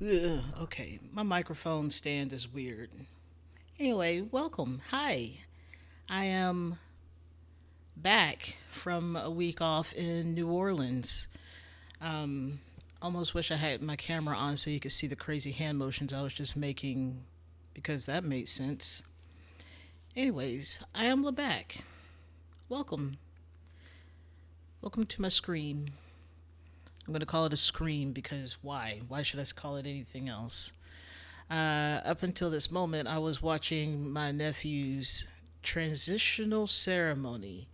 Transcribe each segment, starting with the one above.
Ugh, okay, my microphone stand is weird. Anyway, welcome. Hi. I am back from a week off in New Orleans. Um, Almost wish I had my camera on so you could see the crazy hand motions I was just making because that made sense. Anyways, I am LeBack. Welcome. Welcome to my scream. I'm going to call it a scream because why? Why should I call it anything else? Up until this moment, I was watching my nephew's transitional ceremony,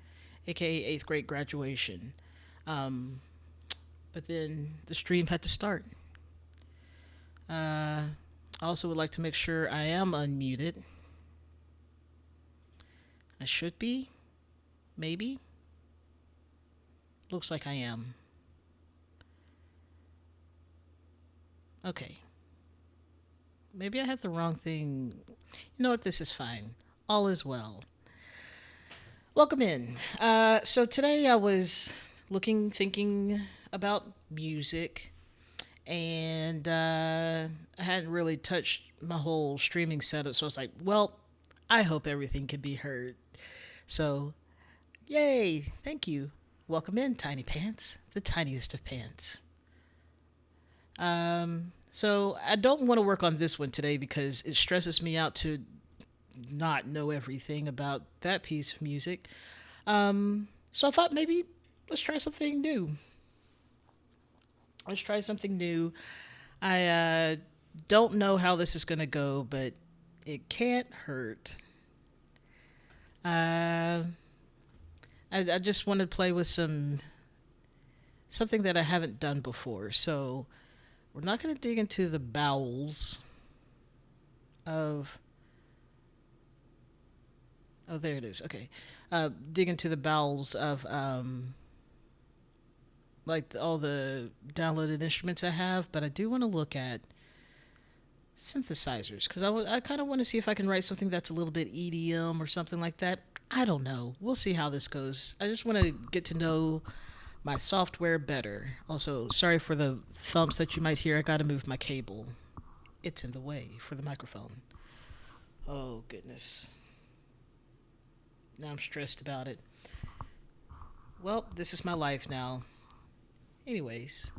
aka eighth grade graduation. Um, but then the stream had to start. I also would like to make sure I am unmuted. I should be, maybe. Looks like I am. Okay. Maybe I had the wrong thing. You know what? This is fine. All is well. Welcome in. So today I was thinking about music, and I hadn't really touched my whole streaming setup. So I was like, well, I hope everything can be heard. So, yay! Thank you. Welcome in, Tiny Pants, the tiniest of pants. So I don't want to work on this one today because it stresses me out to not know everything about that piece of music. So I thought maybe let's try something new. Let's try something new. I don't know how this is going to go, but it can't hurt. Uh, I just want to play with something that I haven't done before. So we're not going to dig into the bowels of. Oh, there it is. Okay, dig into the bowels of like all the downloaded instruments I have, but I do want to look at synthesizers because I kind of want to see if I can write something that's a little bit EDM or something like that. I don't know. We'll see how this goes. I just want to get to know my software better. Also, sorry for the thumps that you might hear. I got to move my cable. It's in the way for the microphone. Oh, goodness. Now I'm stressed about it. Well, this is my life now. Anyways,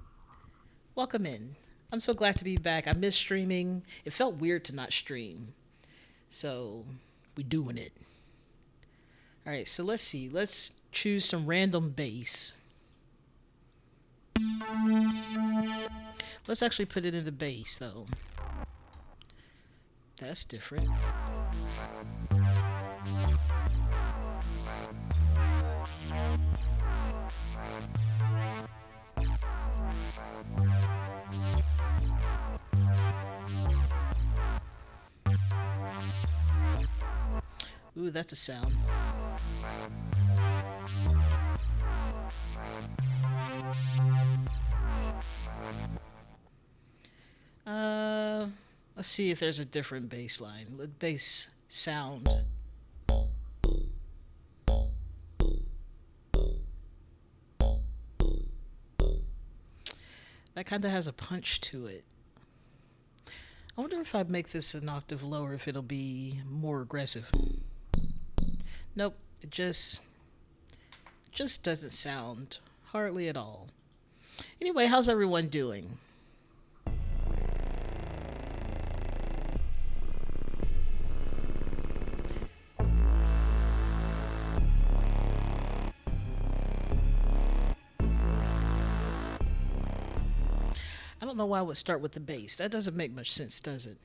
welcome in. I'm so glad to be back. I miss streaming. It felt weird to not stream. So, we doing it. All right, so let's see. Let's choose some random bass. Let's actually put it in the bass though. That's different. Ooh, that's a sound. Uh, let's see if there's a different bass line. Bass sound. That kind of has a punch to it. I wonder if I make this an octave lower, if it'll be more aggressive. Nope, it just doesn't sound hardly at all. Anyway, how's everyone doing? I don't know why I would start with the bass. That doesn't make much sense, does it?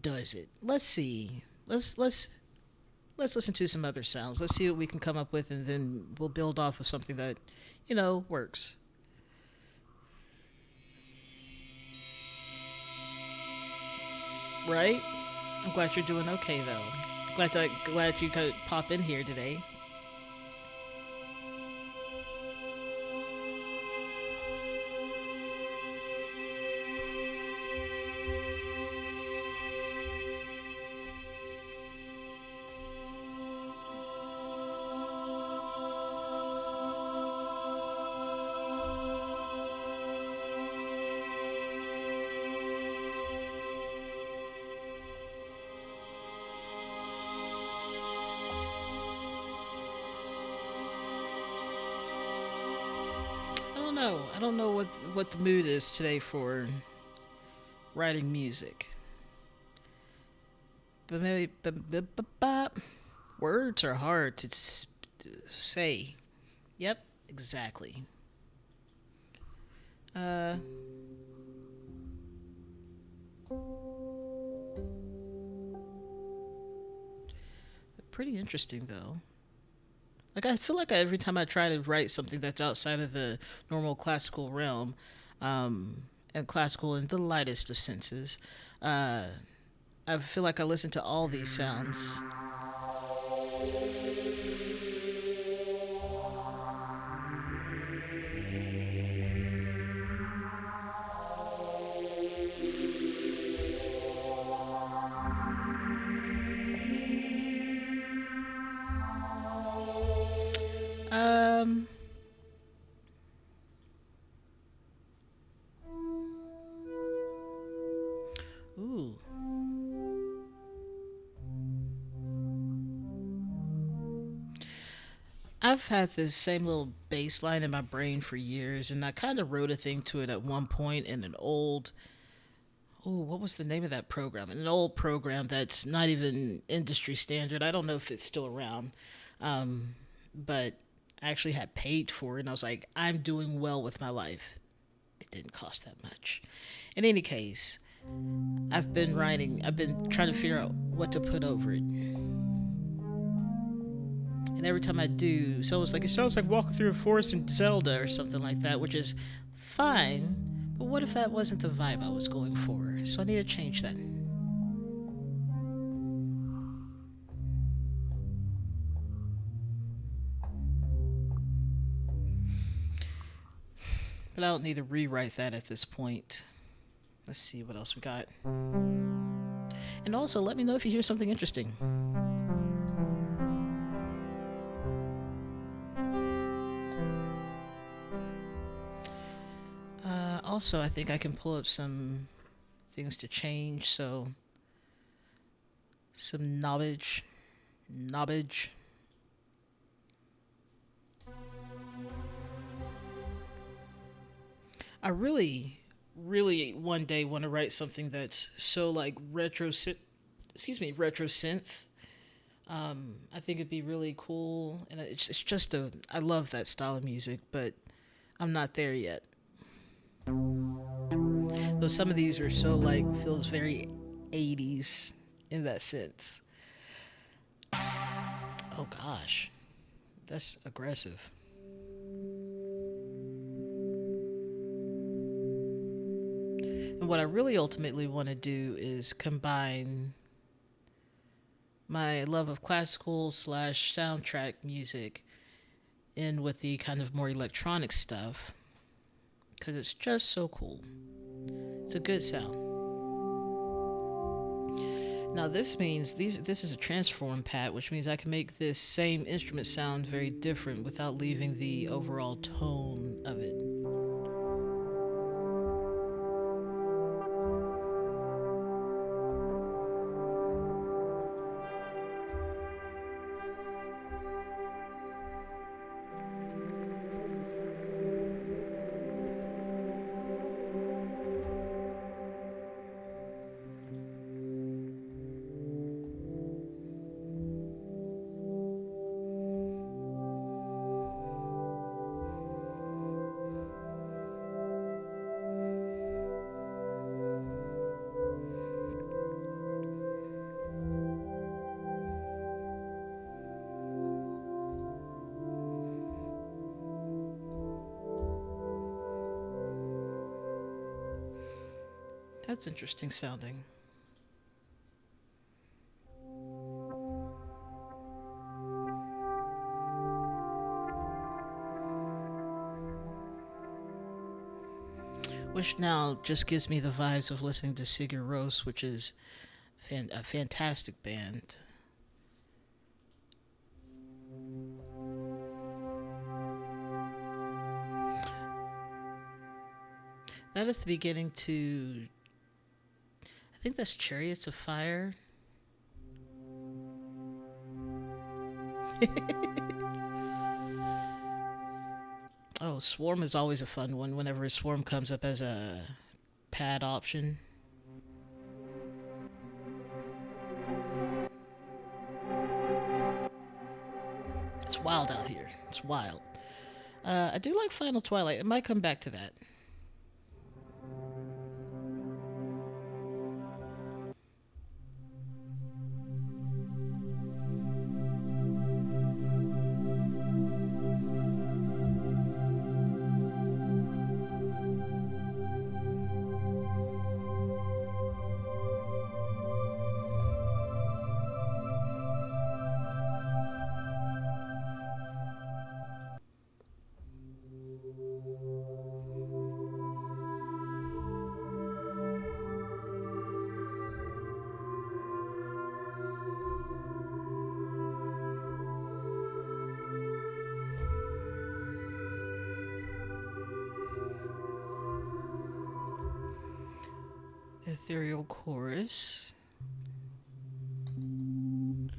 Does it? Let's see. Let's listen to some other sounds. Let's see what we can come up with, and then we'll build off of something that, works. Right? I'm glad you're doing okay, though. Glad you could pop in here today. know. I don't know what the mood is today for writing music. But maybe words are hard to say. Yep, exactly. Uh, Pretty interesting though. Like I feel like every time I try to write something that's outside of the normal classical realm, um, and classical in the lightest of senses, uh, I feel like I listen to all these sounds. Um, Ooh, I've had this same little bass line in my brain for years, and I kind of wrote a thing to it at one point in an old. Oh, what was the name of that program? An old program that's not even industry standard. I don't know if it's still around, but I actually had paid for it, and I was like, I'm doing well with my life. It didn't cost that much. In any case, I've been writing. I've been trying to figure out what to put over it, and every time I do, someone's like, it sounds like walking through a forest in Zelda or something like that, which is fine. But what if that wasn't the vibe I was going for? So I need to change that. But I don't need to rewrite that at this point. Let's see what else we got. And also, let me know if you hear something interesting. Also, I think I can pull up some things to change. So, some knowledge. Knowledge. I really one day want to write something that's so like retro synth. I think it'd be really cool, and it's just a I love that style of music, but I'm not there yet. Though some of these are so like feels very 80s in that sense. Oh gosh, that's aggressive. And what I really ultimately want to do is combine my love of classical slash soundtrack music in with the kind of more electronic stuff because it's just so cool. It's a good sound. Now this is a transform pat, which means I can make this same instrument sound very different without leaving the overall tone of it. That's interesting sounding. Which now just gives me the vibes of listening to Sigur Rós, which is a fantastic band. That is the beginning to, I think that's Chariots of Fire. Oh, Swarm is always a fun one whenever Swarm comes up as a pad option. It's wild out here. It's wild. I do like Final Twilight. I might come back to that. Ethereal Chorus. Mm.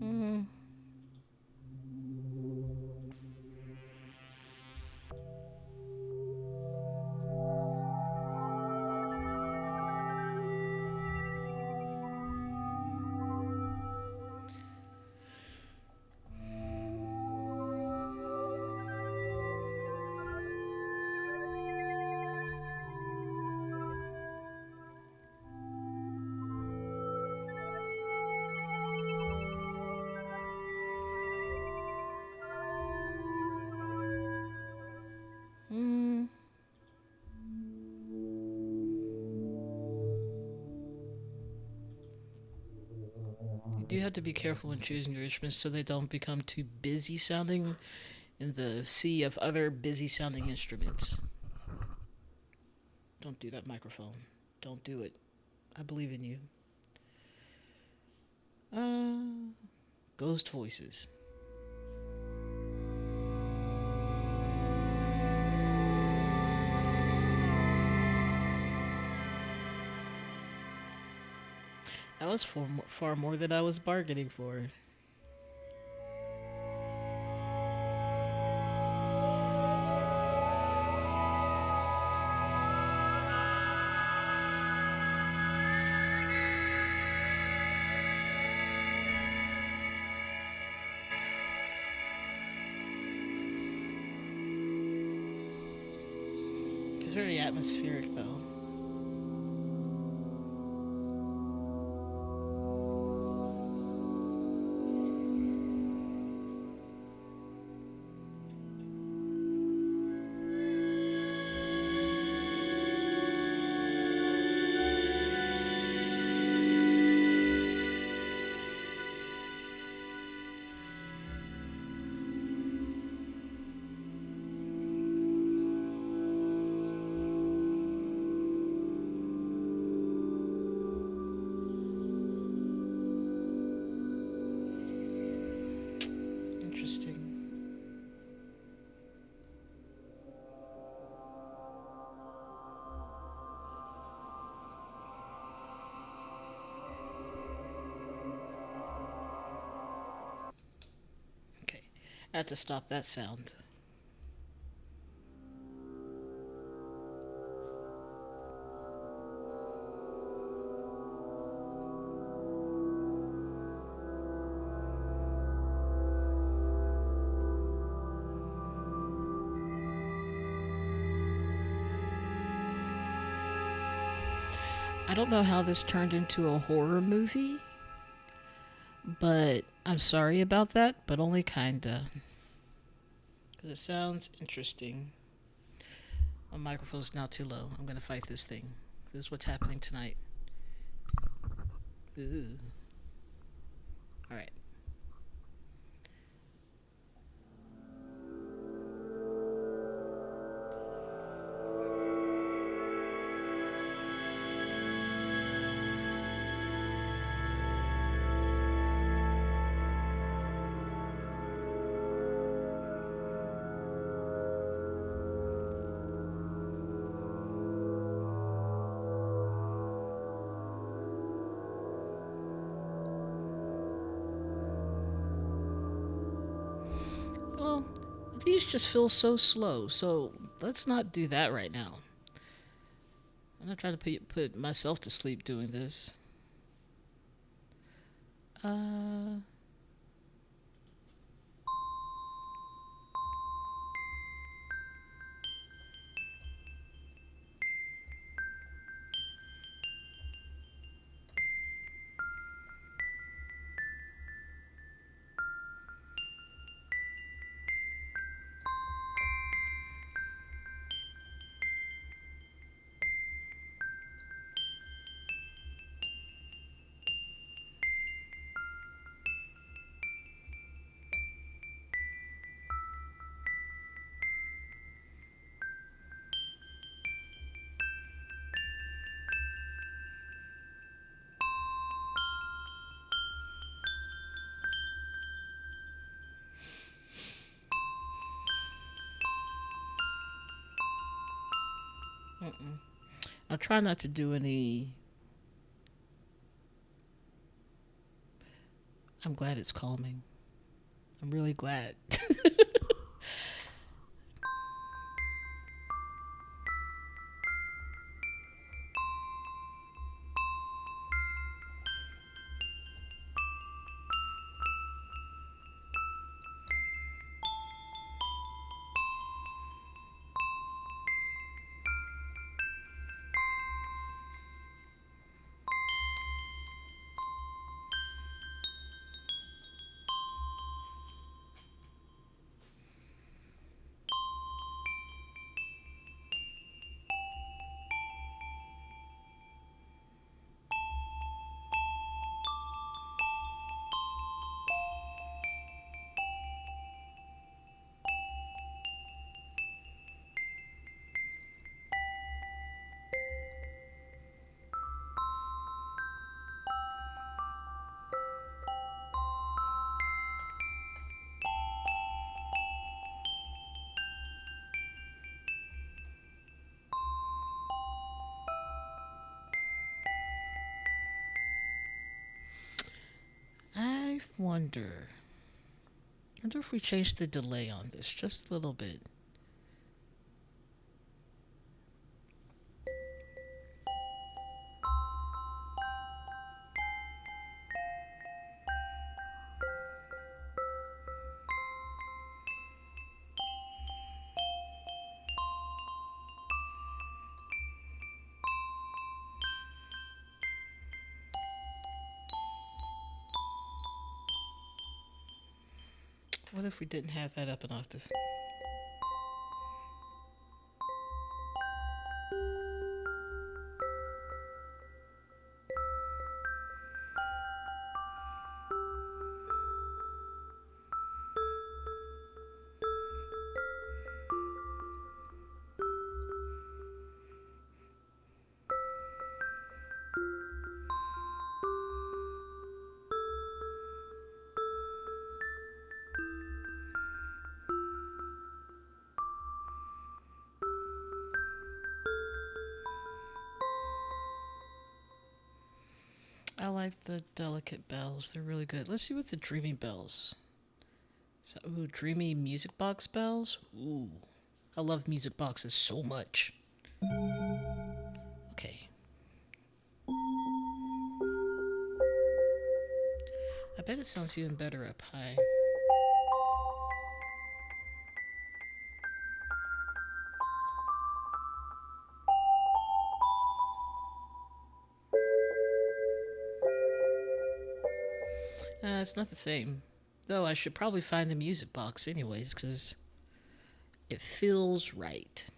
Mm. You do have to be careful when choosing your instruments so they don't become too busy sounding in the sea of other busy sounding instruments. Don't do that, microphone. Don't do it. I believe in you. Ghost Voices. That was far more than I was bargaining for. It's very atmospheric, though. Interesting. Okay, I had to stop that sound. I don't know how this turned into a horror movie, but I'm sorry about that, but only kinda. Because it sounds interesting. My microphone's now too low. I'm gonna fight this thing. This is what's happening tonight. Ooh. Alright. these just feel so slow. So let's not do that right now. I'm not trying to put myself to sleep doing this. Uh, mm-mm. I'll try not to do any. I'm glad it's calming. I'm really glad. I wonder. I wonder if we change the delay on this just a little bit. What if we didn't have that up an octave? I like the delicate bells. They're really good. Let's see what the dreamy bells. So, ooh, dreamy music box bells. Ooh, I love music boxes so much. Okay, I bet it sounds even better up high. It's not the same. Though I should probably find a music box anyways, because it feels right.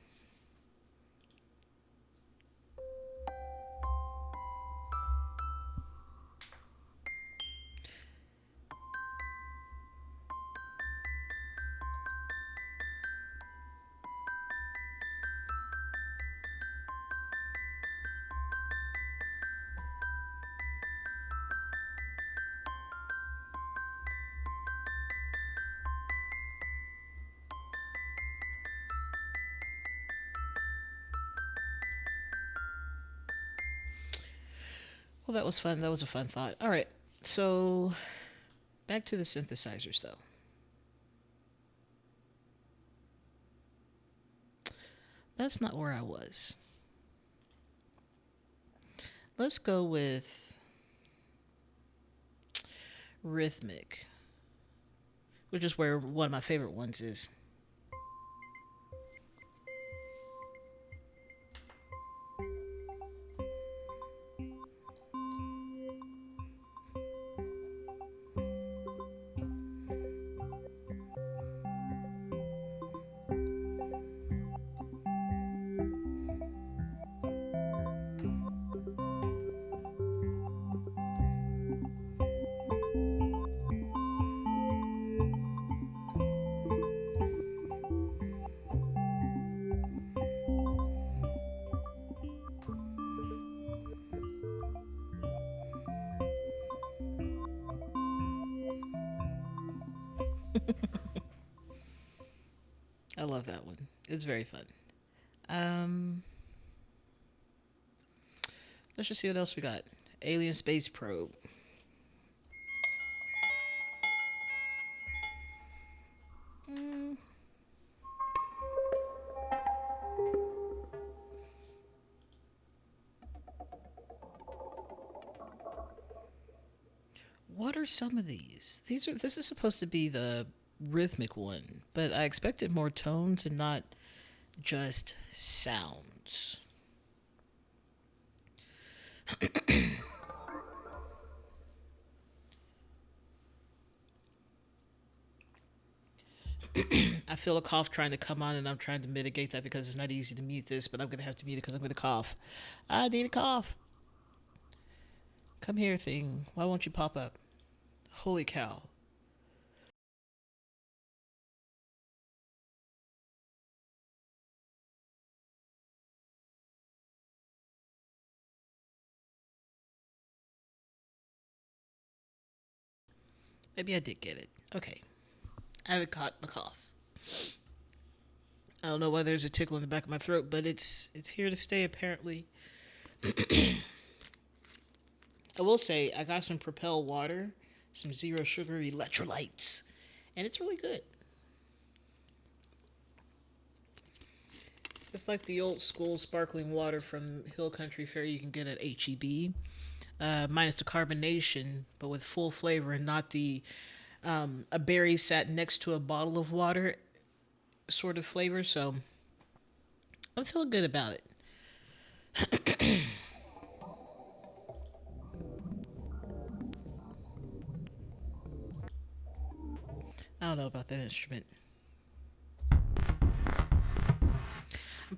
Well, that was fun. That was a fun thought. All right, so back to the synthesizers, though. That's not where I was. Let's go with rhythmic, which is where one of my favorite ones is. I love that one. It's very fun. Um, let's just see what else we got. Alien Space Probe. Mm, what are some of these? These are. This is supposed to be the rhythmic one, but I expected more tones and not just sounds. I feel a cough trying to come on, and I'm trying to mitigate that because it's not easy to mute this, but I'm going to have to mute it because I'm going to cough. I need a cough. Come here, thing. Why won't you pop up? Holy cow. Maybe I did get it. Okay. I haven't caught my cough. I don't know why there's a tickle in the back of my throat, but it's here to stay apparently. I will say I got some Propel water, some zero sugar electrolytes, and it's really good. It's like the old school sparkling water from Hill Country Fair you can get at HEB, minus the carbonation, but with full flavor and not the a berry sat next to a bottle of water sort of flavor. So I'm feeling good about it. I don't know about that instrument. I'm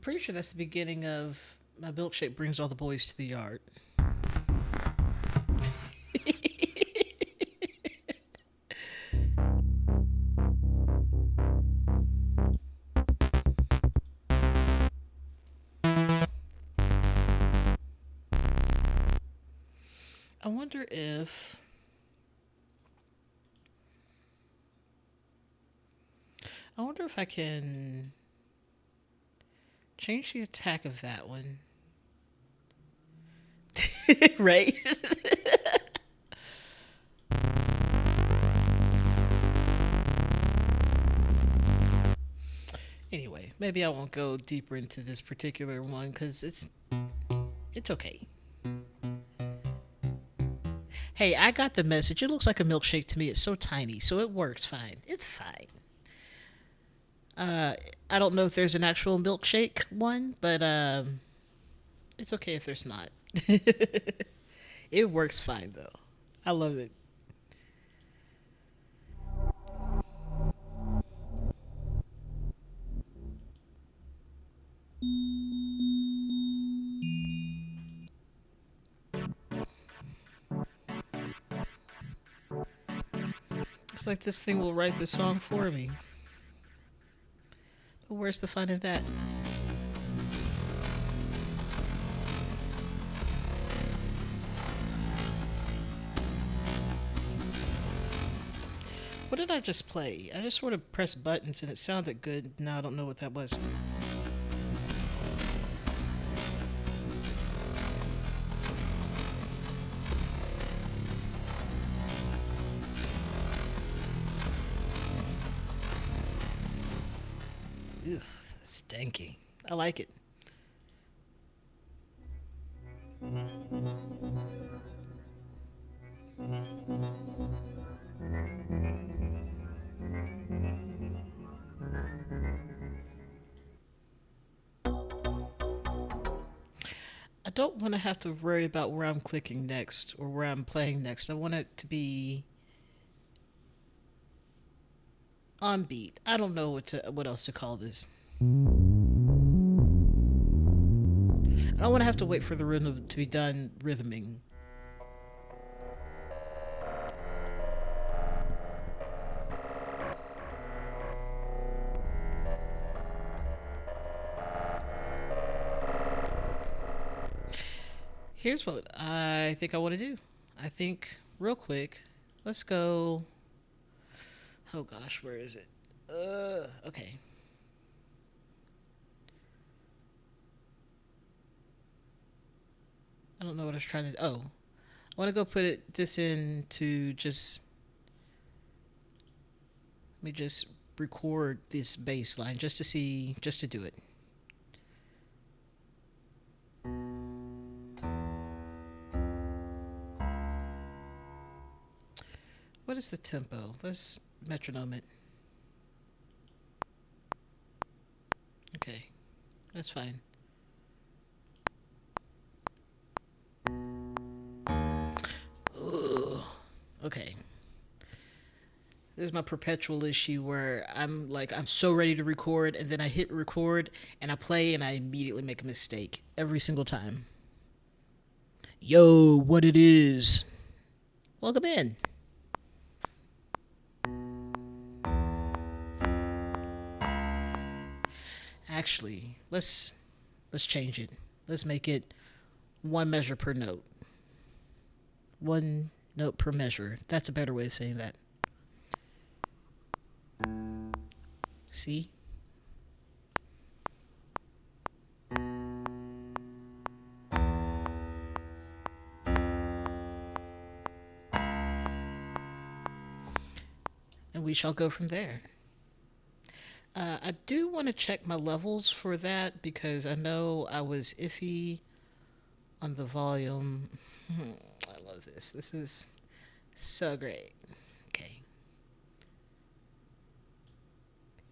pretty sure that's the beginning of my milkshake brings all the boys to the yard. I wonder if I can change the attack of that one. Right? Anyway, maybe I won't go deeper into this particular one because it's okay. Hey, I got the message. It looks like a milkshake to me. It's so tiny, so it works fine. It's fine. Uh, I don't know if there's an actual milkshake one, but it's okay if there's not. It works fine though. I love it. It's like this thing will write the song for me. But where's the fun in that? What did I just play? I just sort of pressed buttons and it sounded good. Now I don't know what that was. Ugh, stinky. I like it. I don't want to have to worry about where I'm clicking next or where I'm playing next. I want it to be on beat. I don't know what else to call this. I don't want to have to wait for the rhythm to be done rhythming. Here's what I think I want to do. I think real quick, let's go. Oh gosh, where is it? Okay. I don't know what I was trying to. Oh, I want to go put this into just. Let me just record this bass line just to see, just to do it. What is the tempo? Let's metronome it. Okay, that's fine. Ooh, okay. This is my perpetual issue where I'm so ready to record and then I hit record and I play and I immediately make a mistake every single time. Yo, what it is? Welcome in. Actually, let's change it. Let's make it one measure per note. One note per measure. That's a better way of saying that. See? And we shall go from there. I do want to check my levels for that because I know I was iffy on the volume. I love this. This is so great. Okay.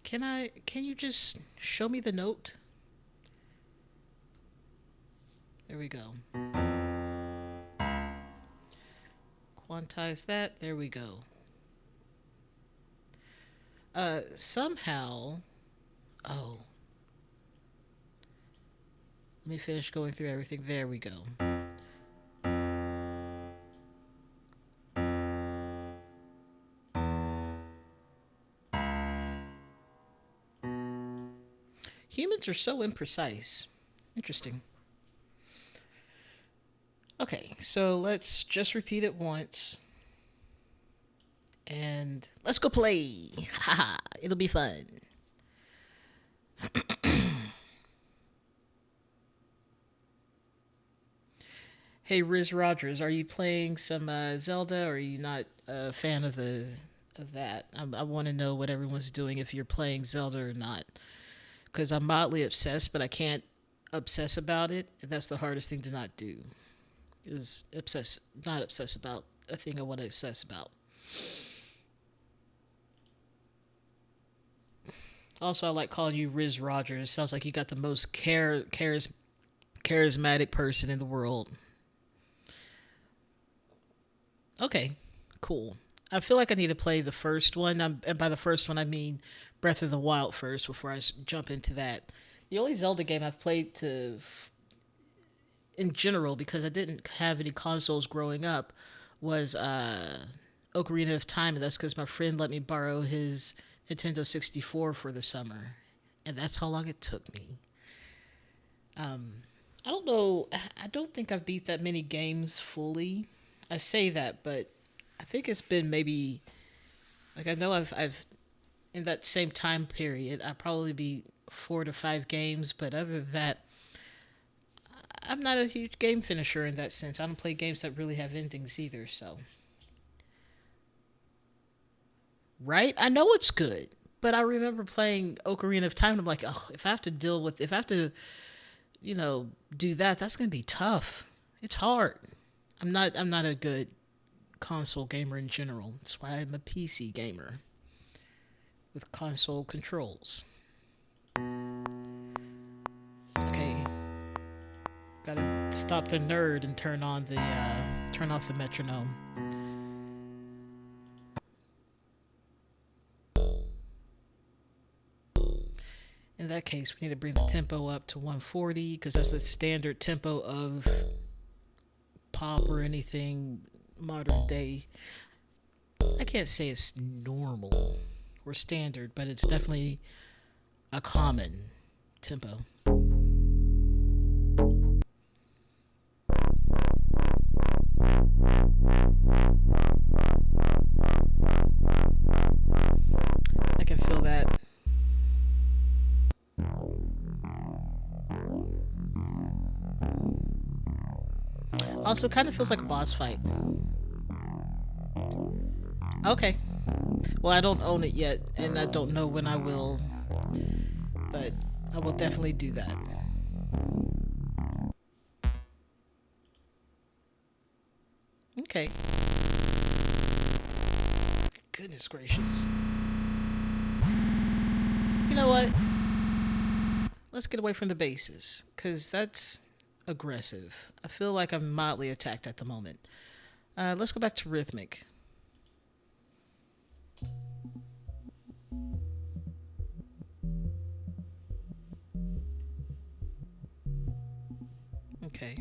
Can you just show me the note? There we go. Quantize that. There we go. Somehow, oh, let me finish going through everything. There we go. Humans are so imprecise. Interesting. Okay, so let's just repeat it once. And let's go play. Haha, it'll be fun. Hey, Riz Rogers, are you playing some Zelda, or are you not a fan of that? I want to know what everyone's doing if you're playing Zelda or not, because I'm mildly obsessed, but I can't obsess about it. And that's the hardest thing to not do. Is not obsess about a thing I want to obsess about. Also, I like calling you Riz Rogers. Sounds like you got the most charismatic person in the world. Okay, cool. I feel like I need to play the first one. And by the first one, I mean Breath of the Wild first before I jump into that. The only Zelda game I've played in general, because I didn't have any consoles growing up, was Ocarina of Time, and that's because my friend let me borrow his Nintendo 64 for the summer, and that's how long it took me. I don't know. I don't think I've beat that many games fully. I say that, but I think it's been maybe like I know I've in that same time period I probably beat 4 to 5 games, but other than that, I'm not a huge game finisher in that sense. I don't play games that really have endings either. So, right? I know it's good, But I remember playing Ocarina of Time, and I'm like, oh, if I have to deal with, if I have to, do that, that's gonna be tough. It's hard. I'm not a good console gamer in general. That's why I'm a PC gamer with console controls. Okay, gotta stop the nerd and turn off the metronome. In that case, we need to bring the tempo up to 140 because that's the standard tempo of pop or anything modern day. I can't say it's normal or standard, but it's definitely a common tempo. I can feel that. Also, kind of feels like a boss fight. Okay. Well, I don't own it yet, and I don't know when I will, but I will definitely do that. Okay. Goodness gracious. You know what? Let's get away from the bases, because that's aggressive. I feel like I'm mildly attacked at the moment. Let's go back to rhythmic. Okay.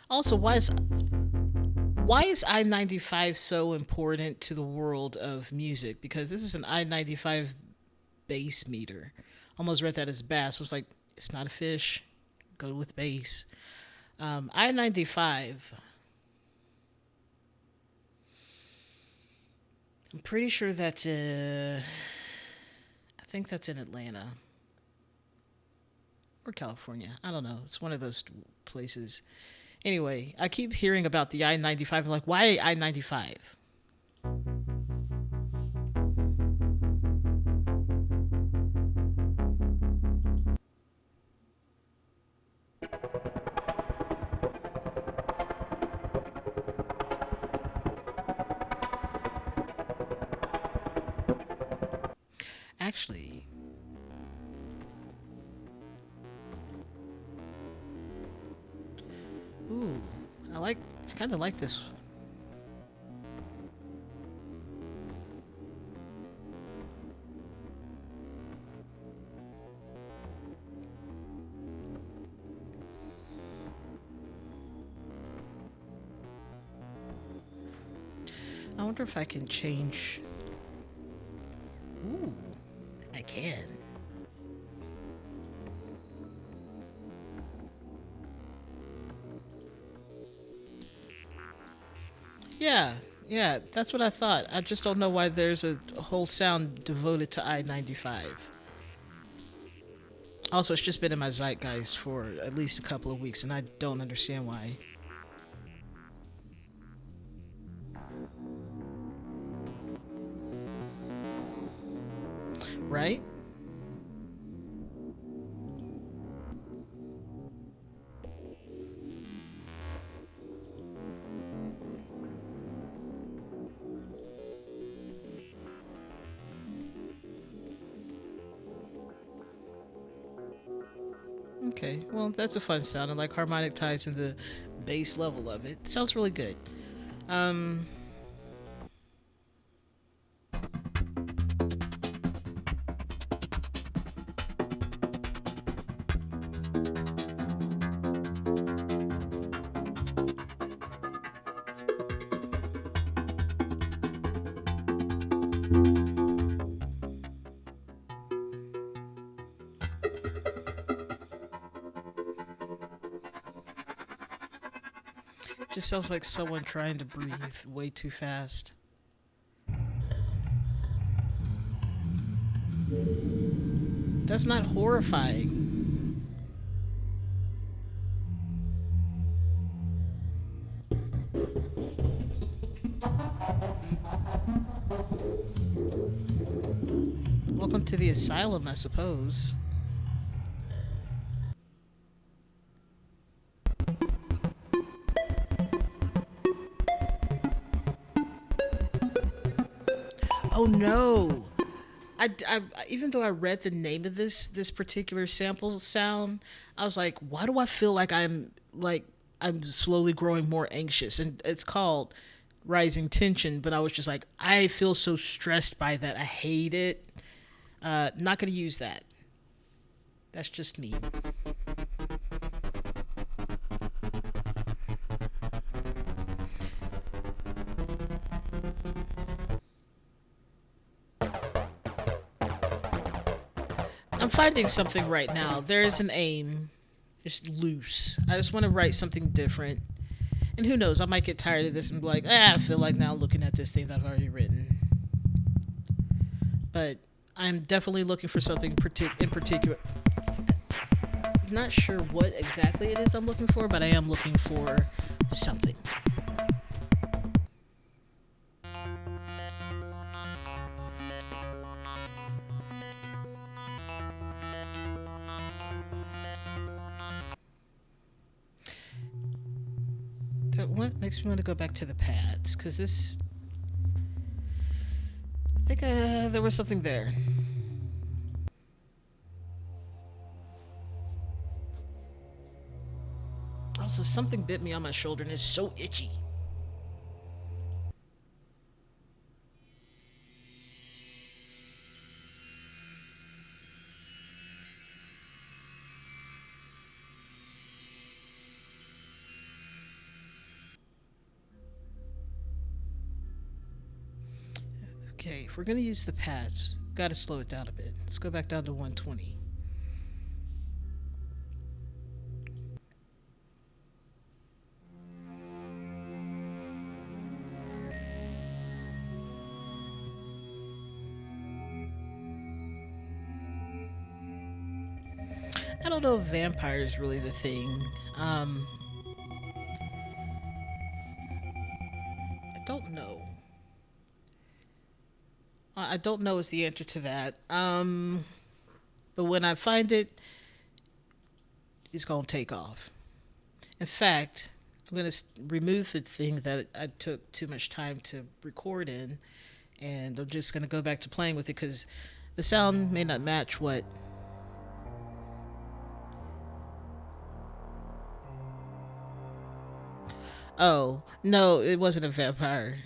Also, why is I-95 so important to the world of music? Because this is an I-95 bass meter. Almost read that as bass. So it's like it's not a fish. Go with bass. I-95. I'm pretty sure that's I think that's in Atlanta or California. I don't know. It's one of those places. Anyway, I keep hearing about the I-95. I'm like, why I-95? Actually, ooh, I kind of like this. I wonder if I can change. Ooh, I can. Yeah, yeah, that's what I thought. I just don't know why there's a whole sound devoted to I-95. Also, it's just been in my zeitgeist for at least a couple of weeks, and I don't understand why. Right? Okay, well, that's a fun sound. I like harmonic ties and the bass level of it. Sounds really good. Um, just sounds like someone trying to breathe way too fast. That's not horrifying. Welcome to the asylum, I suppose. Oh no! Even though I read the name of this particular sample sound, I was like, why do I feel like I'm slowly growing more anxious? And it's called rising tension, but I was just like, I feel so stressed by that. I hate it. Not gonna use that. That's just me. I'm finding something right now. There's an aim. Just loose. I just want to write something different. And who knows, I might get tired of this and be like, I feel like now looking at this thing that I've already written. But I'm definitely looking for something in particular. I'm not sure what exactly it is I'm looking for, but I am looking for something. That what makes me want to go back to the pads because this. I think there was something there. Also, something bit me on my shoulder and it's so itchy. Okay, if we're gonna use the pads, gotta slow it down a bit. Let's go back down to 120. I don't know if vampire is really the thing. I don't know. I don't know is the answer to that. But when I find it, it's gonna take off. In fact, I'm gonna remove the thing that I took too much time to record in, and I'm just gonna go back to playing with it because the sound may not match what. Oh no, it wasn't a vampire.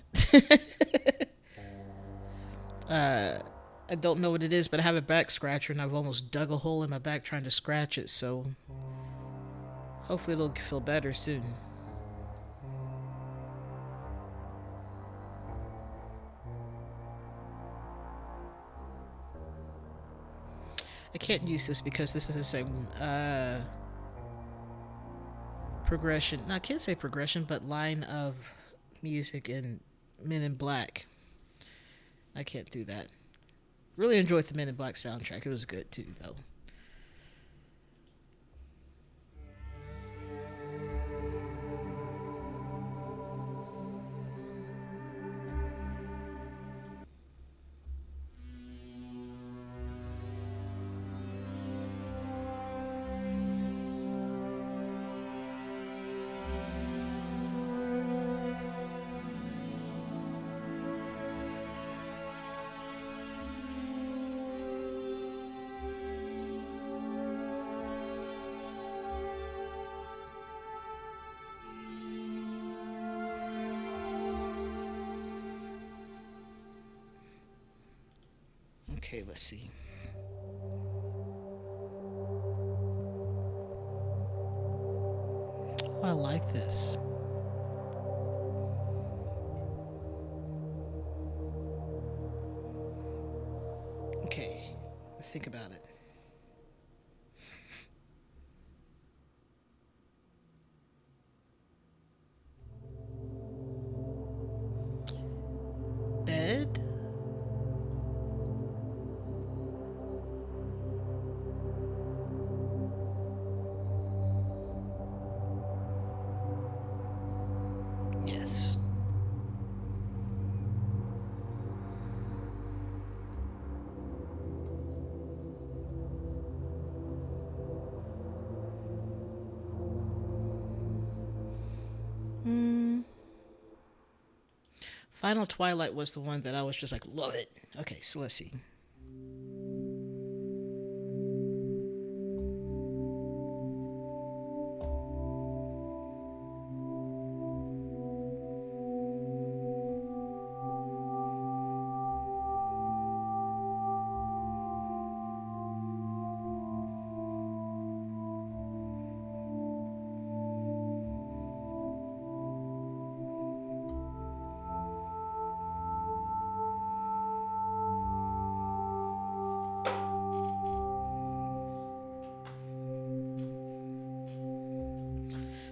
I don't know what it is, but I have a back scratcher and I've almost dug a hole in my back trying to scratch it. So hopefully it'll feel better soon. I can't use this because this is the same progression. No, I can't say progression, but line of music in Men in Black. I can't do that. Really enjoyed the Men in Black soundtrack. It was good too, though. Okay, let's see. Oh, I like this. Okay, let's think about it. Bed? Yes. Mm, Final Twilight was the one that I was just like, love it. Okay, so let's see.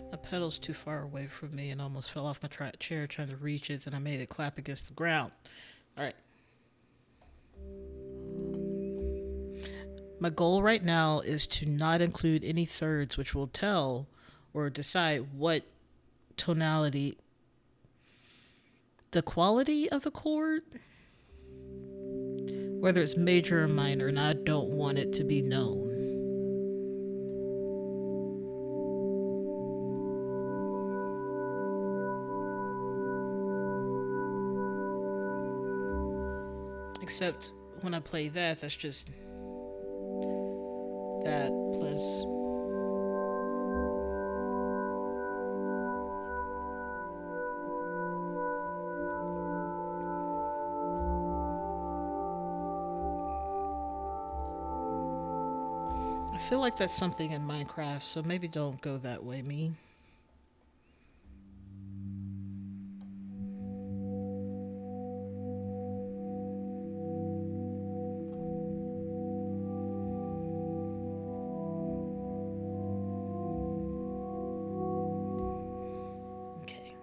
My pedal's too far away from me and almost fell off my chair trying to reach it, and I made it clap against the ground. All right. My goal right now is to not include any thirds, which will tell or decide what tonality, the quality of the chord, whether it's major or minor, and I don't want it to be known. Except when I play that, that's just that plus. I feel like that's something in Minecraft, so maybe don't go that way, me. Okay.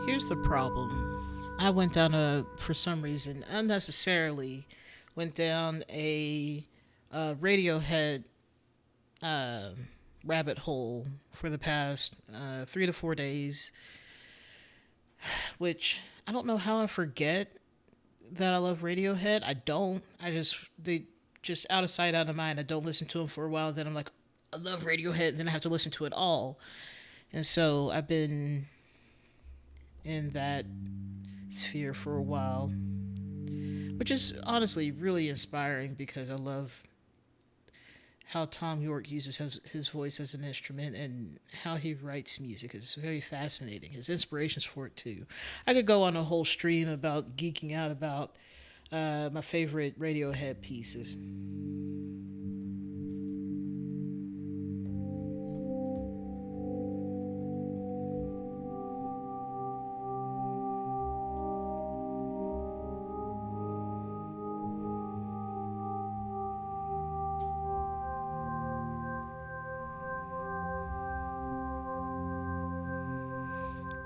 Here's the problem. I went down for some reason, unnecessarily, went down Radiohead uh, rabbit hole for the past 3 to 4 days, which I don't know how I forget that I love Radiohead. I don't. They just out of sight, out of mind. I don't listen to them for a while. Then I'm like, I love Radiohead. And then I have to listen to it all. And so I've been in that sphere for a while, which is honestly really inspiring because I love how Tom York uses his voice as an instrument and how he writes music is very fascinating. His inspirations for it too. I could go on a whole stream about geeking out about my favorite Radiohead pieces.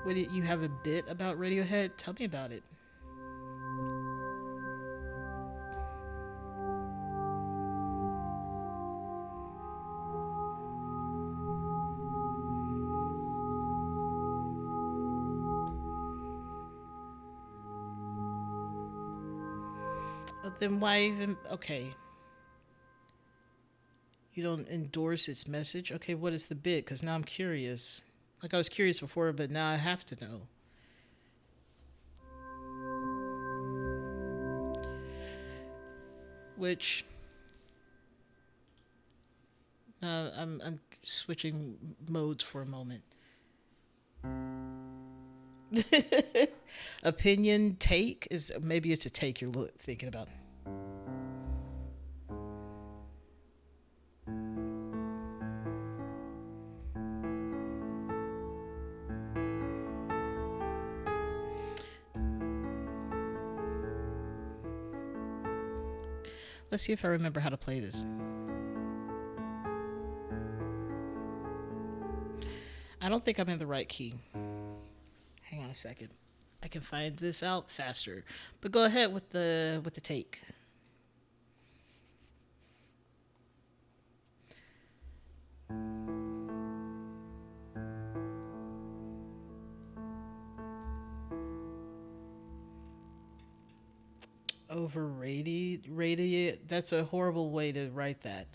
What did you have a bit about Radiohead? Tell me about it. Then why even? Okay, you don't endorse its message. Okay, what is the bit? Because now I'm curious. Like I was curious before, but now I have to know. Which I'm switching modes for a moment. Opinion take is maybe it's a take you're thinking about. Let's see if I remember how to play this. I don't think I'm in the right key. Hang on a second. I can find this out faster. But go ahead with the take. Overrated, rated. That's a horrible way to write that.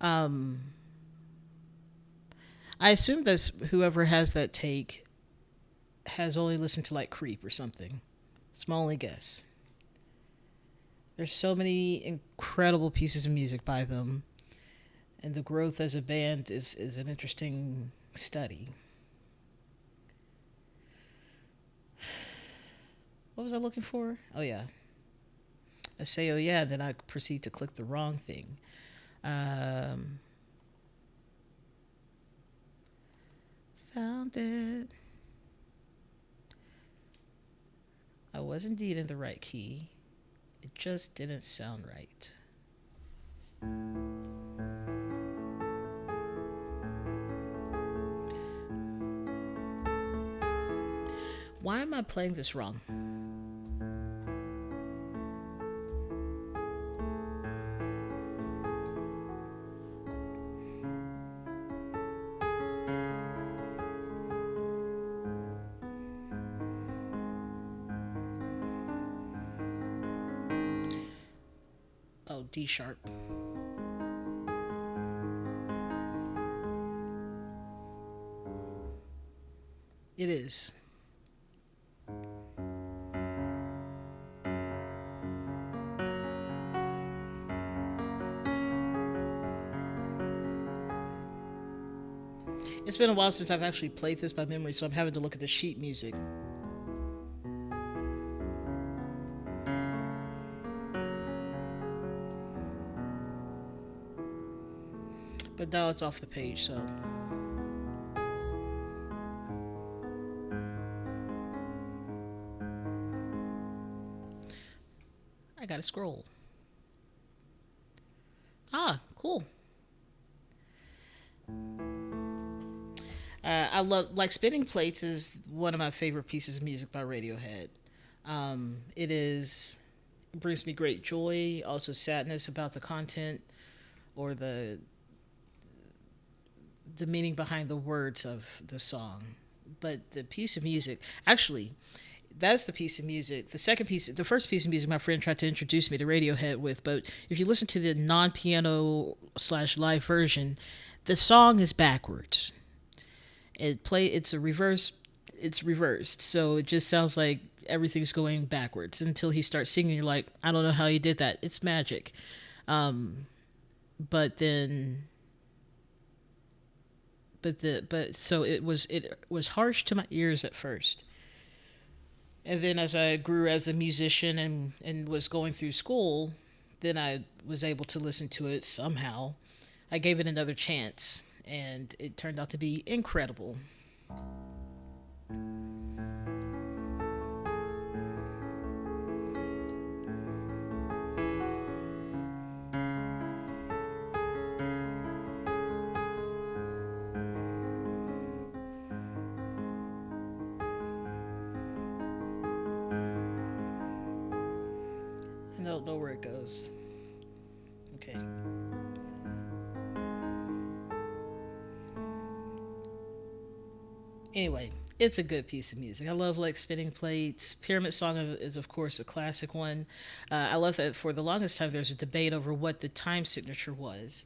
Um, I assume that whoever has that take has only listened to like Creep or something. It's my only guess. There's so many incredible pieces of music by them, and the growth as a band is an interesting study. What was I looking for? Oh yeah, I say oh yeah, then I proceed to click the wrong thing. Um, Found it. I was indeed in the right key. It just didn't sound right. Why am I playing this wrong? Oh, D sharp. It is. It's been a while since I've actually played this by memory, so I'm having to look at the sheet music. But now it's off the page, so I gotta scroll. Ah, cool. I love like Spinning Plates is one of my favorite pieces of music by Radiohead. It is it brings me great joy, also sadness about the content or the meaning behind the words of the song. But the piece of music, actually, that's the piece of music. The second piece, the first piece of music, my friend tried to introduce me to Radiohead with. But if you listen to the non-piano slash live version, the song is backwards. It's a reverse. It's reversed, so it just sounds like everything's going backwards until he starts singing. You're like, I don't know how he did that. It's magic. Um, but then so it was harsh to my ears at first, and then as I grew as a musician and was going through school, then I was able to listen to it somehow. I gave it another chance, and it turned out to be incredible. don't know where it goes. Okay. Anyway, it's a good piece of music. I love like Spinning Plates. Pyramid Song is of course a classic one. I love that for the longest time there's a debate over what the time signature was,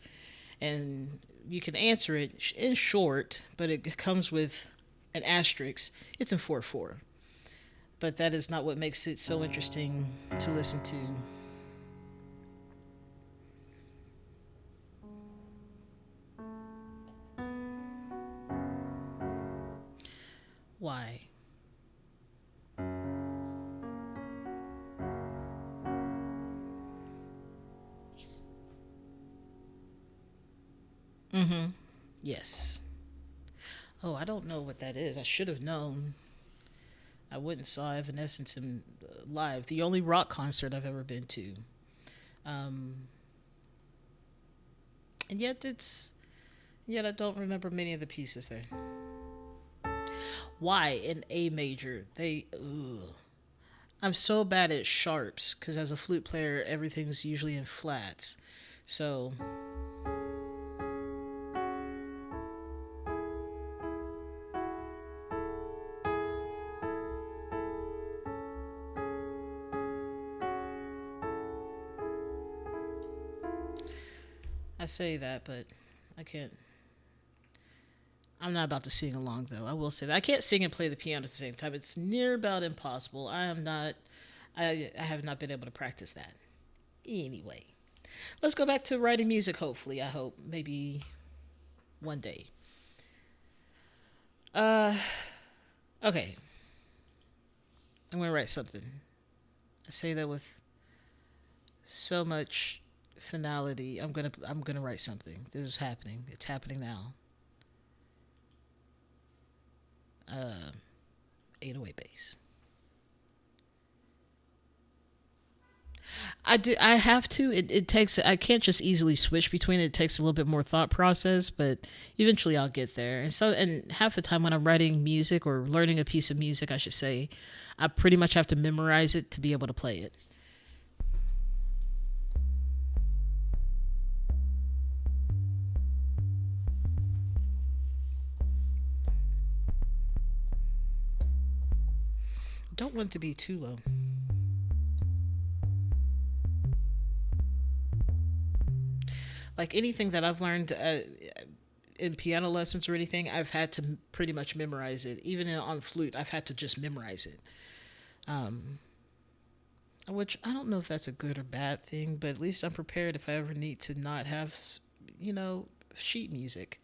and you can answer it in short, but it comes with an asterisk. It's in 4/4, but that is not what makes it so interesting to listen to. Why? Mm-hmm. Yes. Oh, I don't know what that is. I should have known. I went and saw Evanescence in live. The only rock concert I've ever been to. Um, and yet I don't remember many of the pieces there. Why in A major? I'm so bad at sharps because as a flute player, everything's usually in flats. So I say that, but I can't. I'm not about to sing along though. I will say that I can't sing and play the piano at the same time. It's near about impossible. I am not. I have not been able to practice that. Anyway, let's go back to writing music. Hopefully, I hope maybe one day. Uh, okay. I'm gonna write something. I say that with so much finality. I'm gonna write something. This is happening. It's happening now. Uh, 808 bass. I do. I have to. It takes. I can't just easily switch between it. It takes a little bit more thought process, but eventually I'll get there. And half the time when I'm writing music or learning a piece of music, I should say, I pretty much have to memorize it to be able to play it. Don't want to be too low. Like anything that I've learned in piano lessons or anything, I've had to pretty much memorize it. Even on flute, I've had to just memorize it. Um, which I don't know if that's a good or bad thing, but at least I'm prepared if I ever need to not have, you know, sheet music.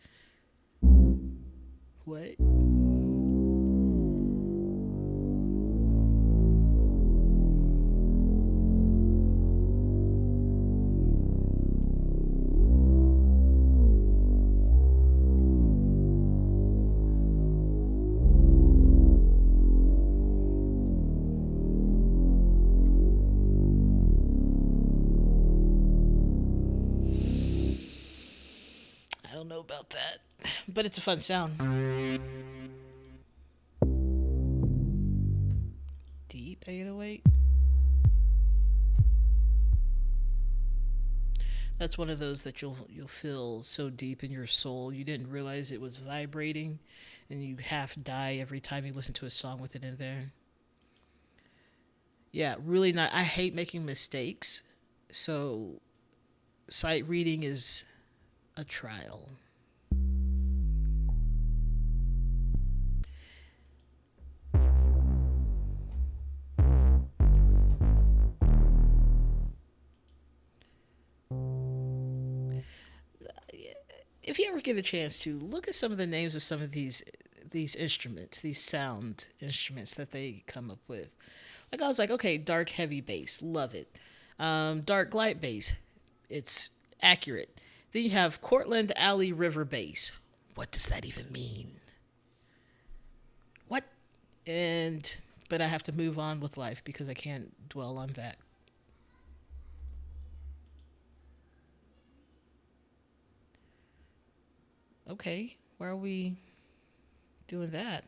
What? I don't know about that, but it's a fun sound. Deep 808. That's one of those that you'll feel so deep in your soul you didn't realize it was vibrating, and you half die every time you listen to a song with it in there. Yeah, really not. I hate making mistakes, so sight reading is a trial. If you ever get a chance to look at some of the names of some of these instruments, these sound instruments that they come up with. Like I was like, okay, dark heavy bass, love it. Dark light bass, it's accurate. Then you have Cortland Alley River bass. What does that even mean? What? And but I have to move on with life because I can't dwell on that. Okay, why are we doing that?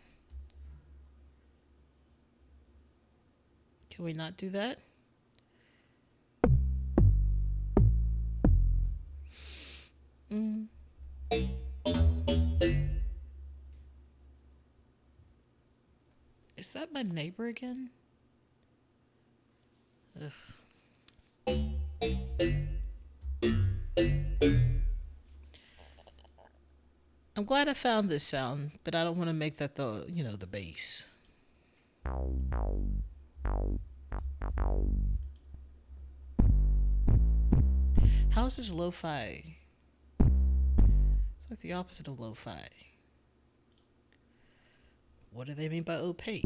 Can we not do that? Mm. Is that my neighbor again? Ugh. I'm glad I found this sound, but I don't want to make that the bass. How is this lo-fi? It's like the opposite of lo-fi. What do they mean by opaque?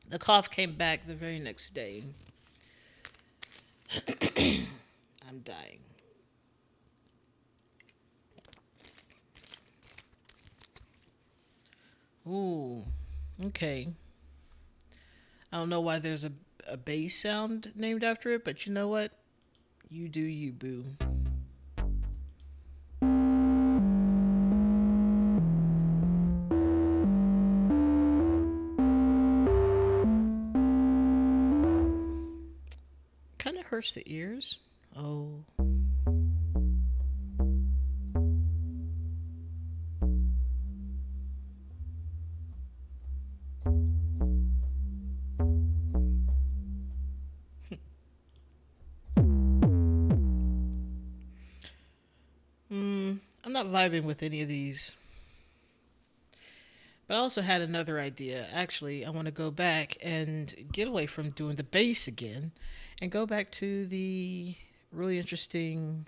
The cough came back the very next day. I'm dying. Ooh, okay. I don't know why there's a bass sound named after it, but you know what? You do you, boo. Kind of hurts the ears. Oh. I'm not vibing with any of these. But I also had another idea. Actually, I want to go back and get away from doing the bass again and go back to the really interesting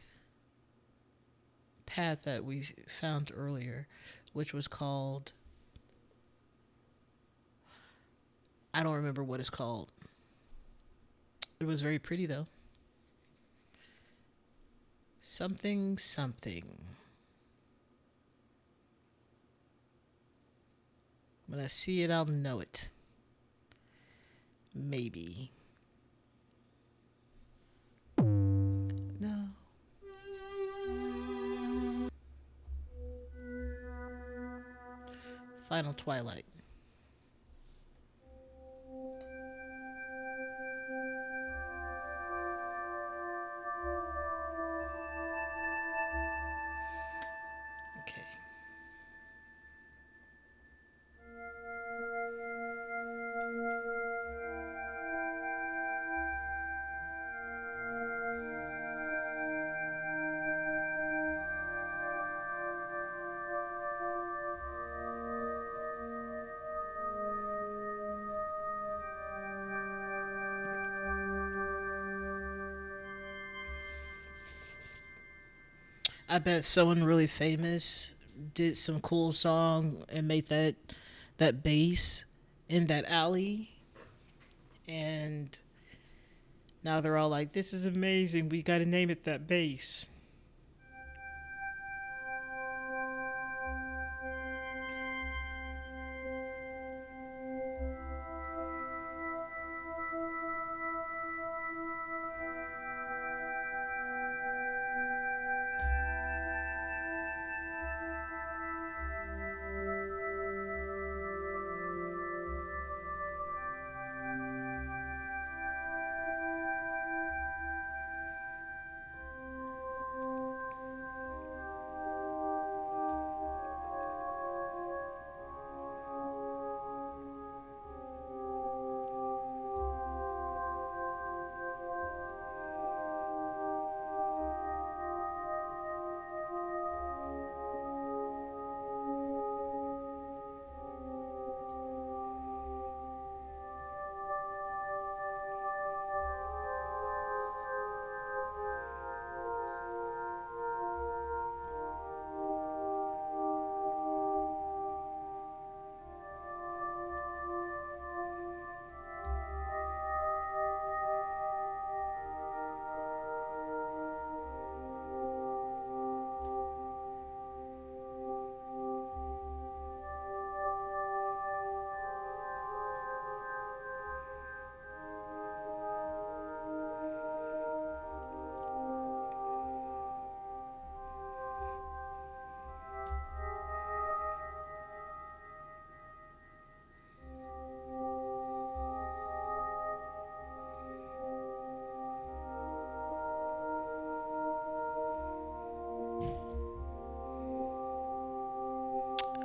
path that we found earlier, which was called, I don't remember what it's called. It was very pretty though. Something, something. When I see it, I'll know it. Maybe. No. Final Twilight. Okay. I bet someone really famous did some cool song and made that bass in that alley, and now they're all like, "This is amazing. We got to name it that bass."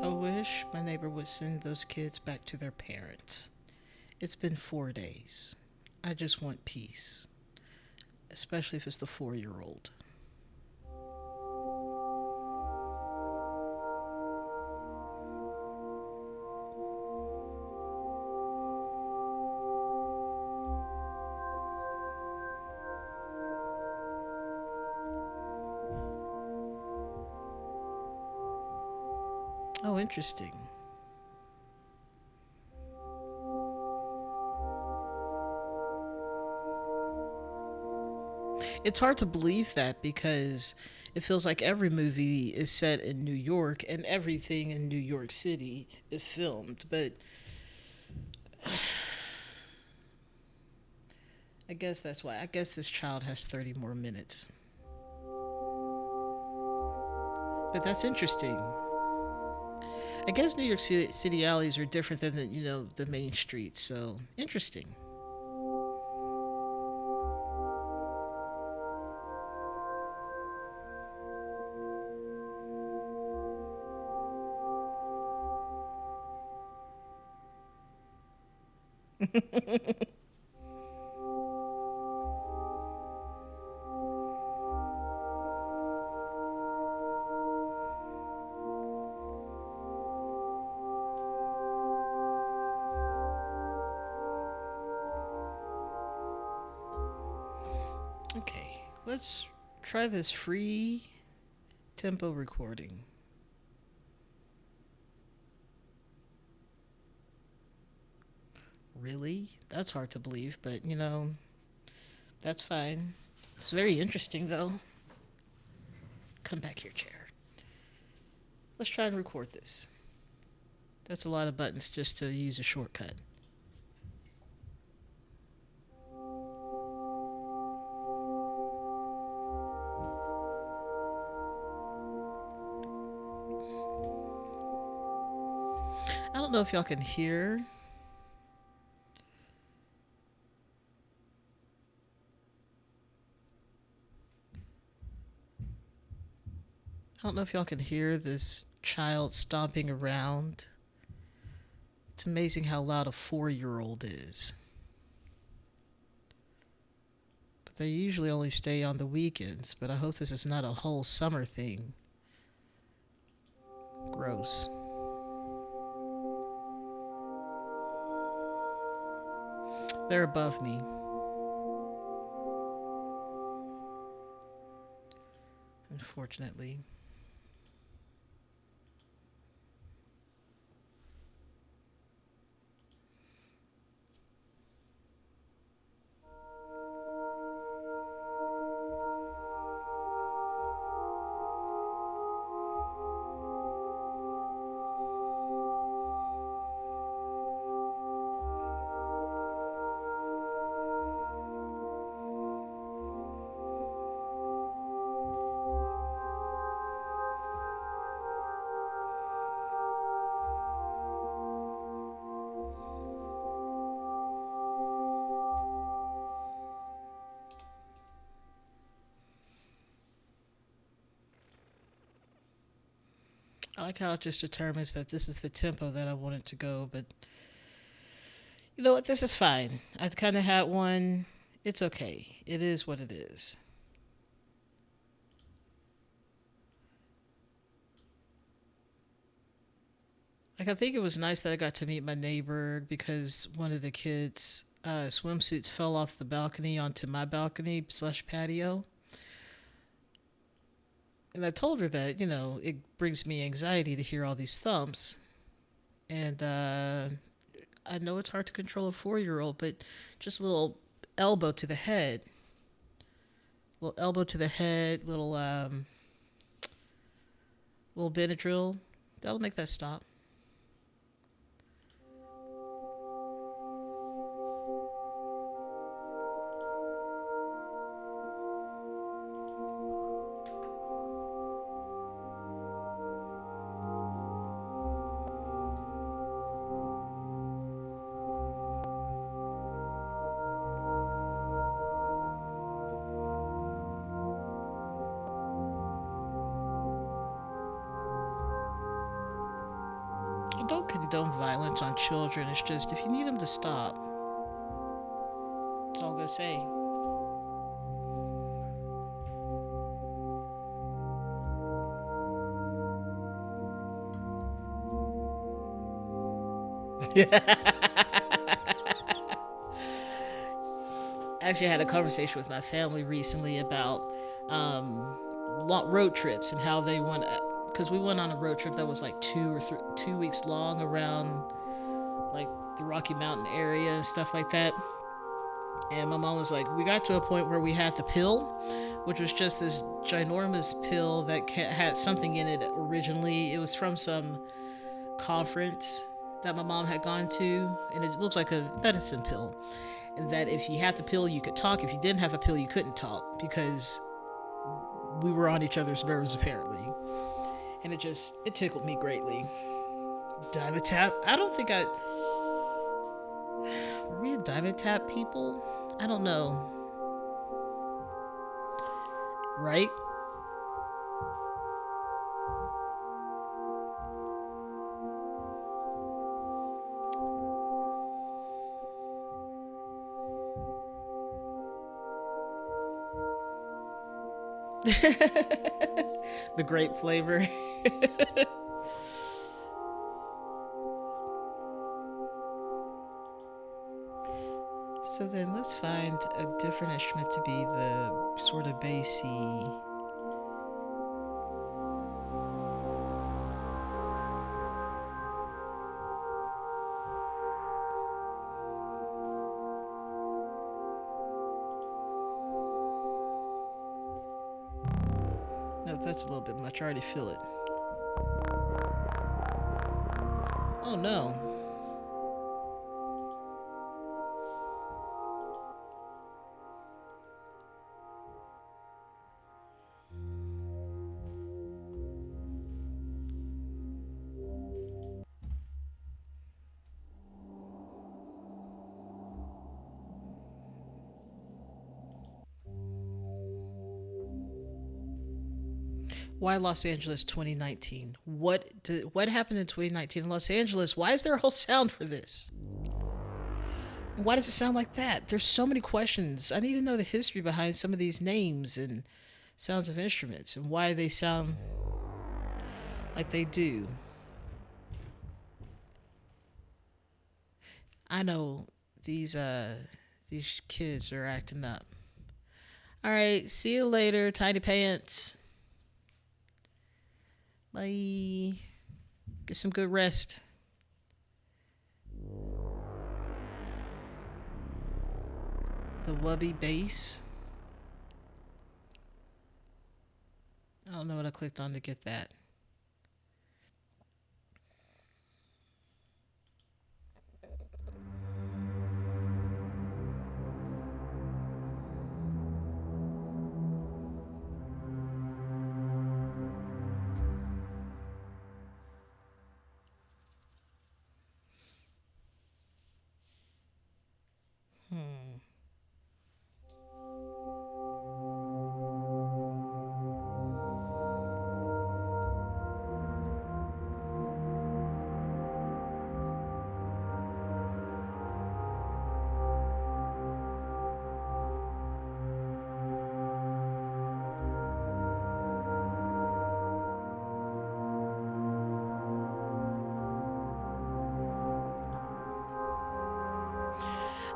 I wish my neighbor would send those kids back to their parents. It's been 4 days. I just want peace, especially if it's the 4 year old. Oh, interesting. It's hard to believe that because it feels like every movie is set in New York and everything in New York City is filmed. But I guess that's why. I guess this child has 30 more minutes. But that's interesting. I guess New York City alleys are different than the main streets. So interesting. Okay, let's try this free tempo recording. Really? That's hard to believe, but that's fine. It's very interesting, though. Come back here, chair. Let's try and record this. That's a lot of buttons just to use a shortcut. I don't know if y'all can hear. I don't know if y'all can hear this child stomping around. It's amazing how loud a 4 year old is. But they usually only stay on the weekends, but I hope this is not a whole summer thing. Gross. They're above me. Unfortunately. I like how it just determines that this is the tempo that I want it to go, but you know what? This is fine. I kind of had one. It's okay. It is what it is. Like, I think it was nice that I got to meet my neighbor because one of the kids' swimsuits fell off the balcony onto my balcony slash patio. And I told her that, it brings me anxiety to hear all these thumps. And I know it's hard to control a 4 year old, but just a little elbow to the head. Little elbow to the head, little Benadryl. That'll make that stop. don't condone violence on children. It's just if you need them to stop, that's all I'm gonna say. Actually, I had a conversation with my family recently about road trips and how they went. Because we went on a road trip that was like 2 weeks long around like the Rocky Mountain area and stuff like that. And my mom was like, we got to a point where we had the pill, which was just this ginormous pill that had something in it originally. It was from some conference that my mom had gone to, and it looks like a medicine pill. And that if you had the pill, you could talk. If you didn't have the pill, you couldn't talk because we were on each other's nerves, apparently. And it tickled me greatly. Diamond Tap? I don't think I. Were we a Diamond Tap people? I don't know. Right? The grape flavor. So then let's find a different instrument to be the sort of bassy. No, that's a little bit much. I already feel it. Oh no. Why Los Angeles 2019? What happened in 2019 in Los Angeles? Why is there a whole sound for this? Why does it sound like that? There's so many questions. I need to know the history behind some of these names and sounds of instruments and why they sound like they do. I know these kids are acting up. All right, see you later, Tiny Pants. Bye. Get some good rest. The Wubby bass. I don't know what I clicked on to get that. Hmm.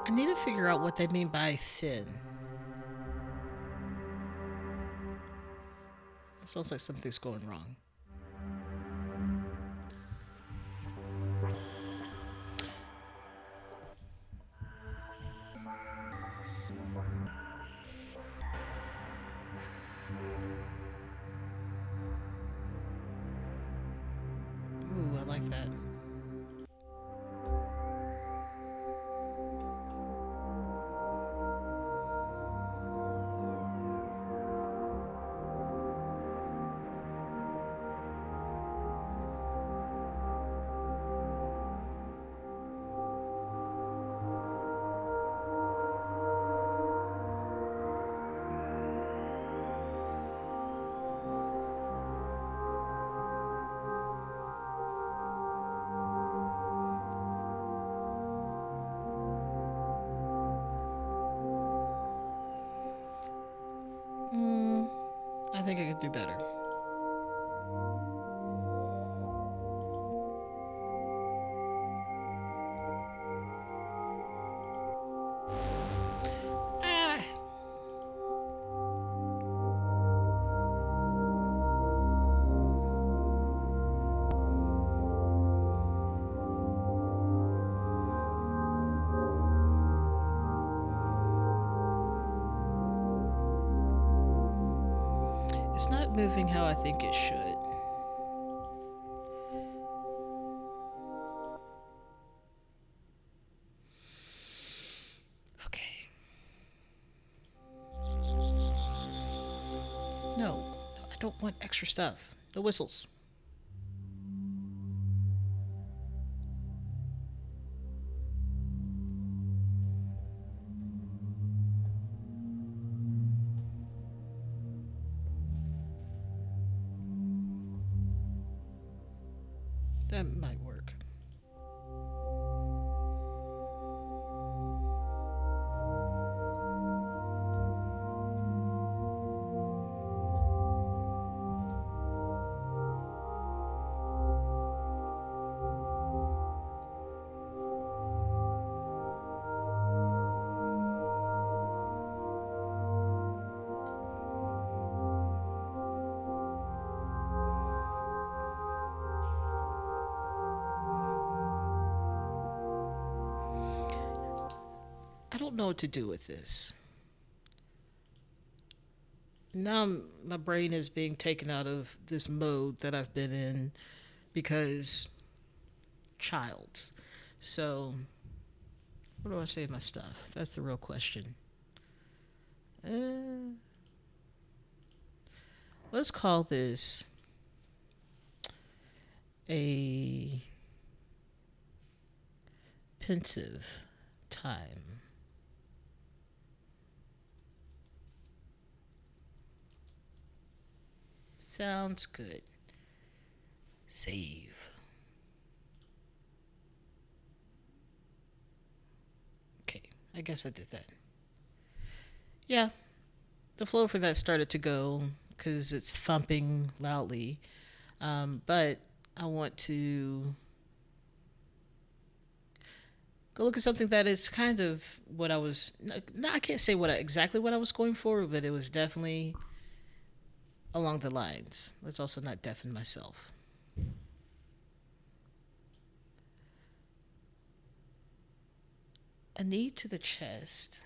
I need to figure out what they mean by thin. It sounds like something's going wrong. Ooh, I like that. I think I could do better. Ah, it's not moving how I think it should. Okay. No, I don't want extra stuff. No whistles. That might work. I don't know what to do with this. Now my brain is being taken out of this mode that I've been in because childs. So, what do I say to my stuff? That's the real question. Uh, let's call this a pensive time. Sounds good. Save. Okay, I guess I did that. Yeah, the flow for that started to go because it's thumping loudly. But I want to go look at something that is kind of what I was. No, I can't say exactly what I was going for, but it was definitely along the lines. Let's also not deafen myself. A knee to the chest,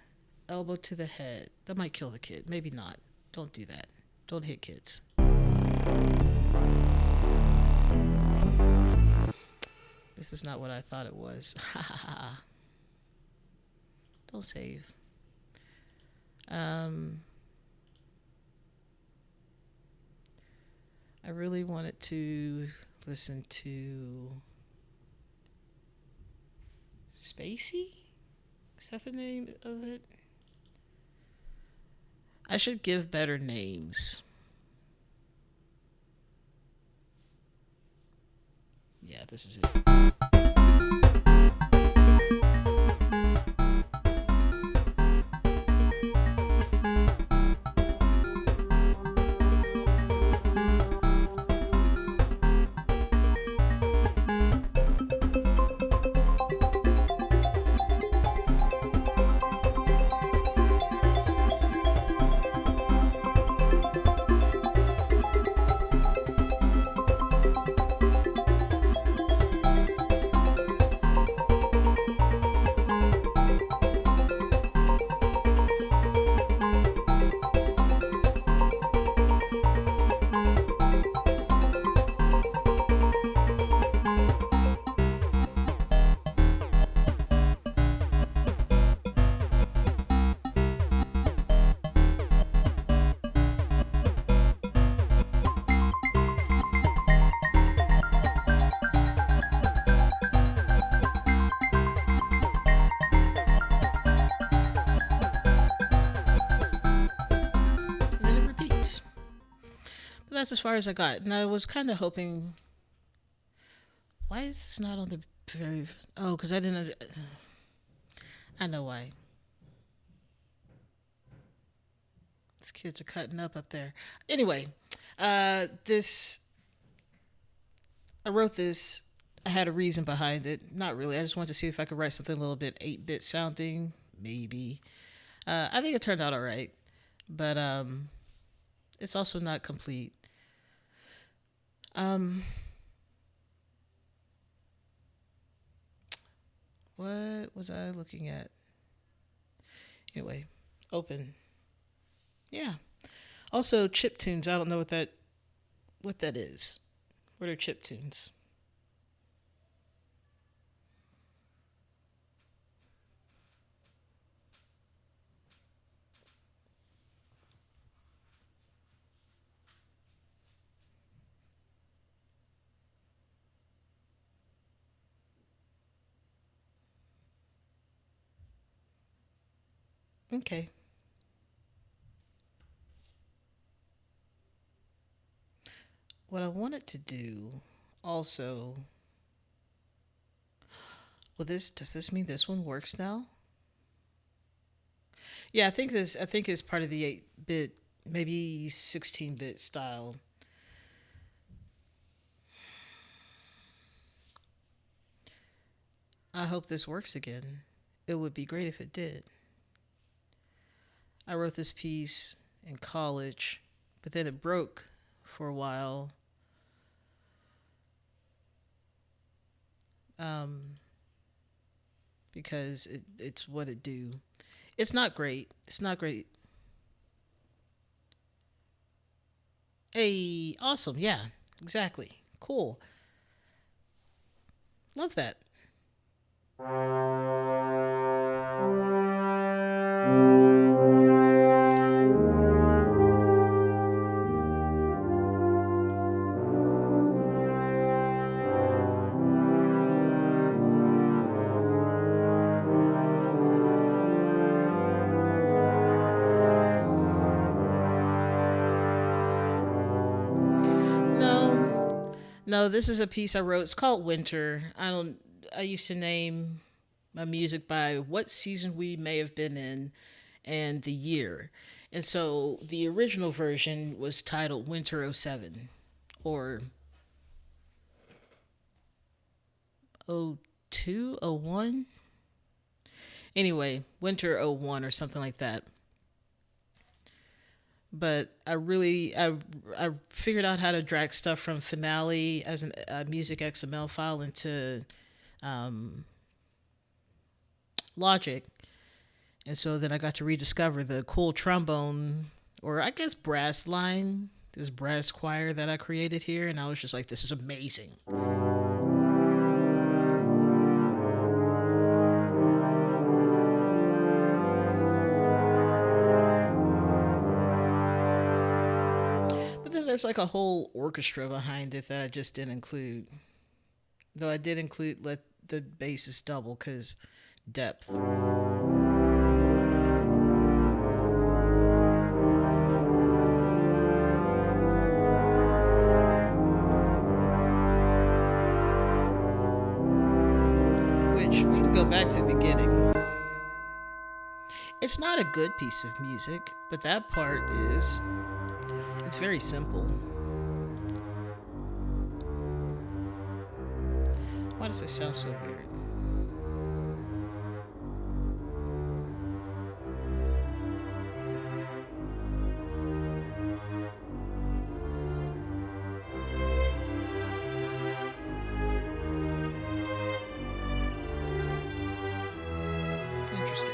elbow to the head. That might kill the kid. Maybe not. Don't do that. Don't hit kids. This is not what I thought it was. Don't save. I really wanted to listen to Spacey? Is that the name of it? I should give better names. Yeah, this is it. And then it repeats. But that's as far as I got. And I was kind of hoping. Why is this not on the very. Oh, because I didn't. I know why. These kids are cutting up there. Anyway, this I wrote this. I had a reason behind it. Not really. I just wanted to see if I could write something a little bit 8-bit sounding, maybe. I think it turned out all right, but it's also not complete. Um, what was I looking at? Anyway, open. Yeah. Also, chip tunes. I don't know what that is. What are chip tunes? Okay. What I wanted to do also. Well, this does this mean this one works now? Yeah, I think this. I think it's part of the 8-bit, maybe 16-bit style. I hope this works again. It would be great if it did. I wrote this piece in college, but then it broke for a while. Um, because it's what it do. It's not great. It's not great. Hey, awesome. Yeah, exactly. Cool. Love that. No, no, this is a piece I wrote. It's called Winter. I don't. I used to name my music by what season we may have been in and the year. And so the original version was titled Winter '07 or '02, '01. Anyway, Winter '01 or something like that. But I figured out how to drag stuff from Finale as a music XML file into um, Logic, and so then I got to rediscover the cool trombone, or I guess brass line, this brass choir that I created here, and I was just like, this is amazing. But then there's like a whole orchestra behind it that I just didn't include. Though I did include let the bass double because depth. Which we can go back to the beginning. It's not a good piece of music, but that part is. It's very simple. Why does it sound so weird? Interesting.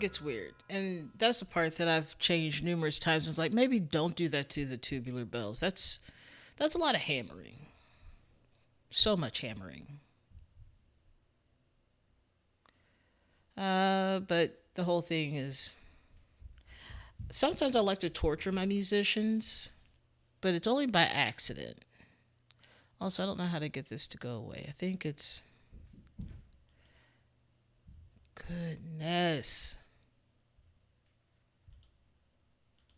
gets weird, and that's the part that I've changed numerous times. I'm like, maybe don't do that to the tubular bells. That's a lot of hammering. So much hammering. But the whole thing is sometimes I like to torture my musicians, but it's only by accident. Also, I don't know how to get this to go away. I think it's. Goodness.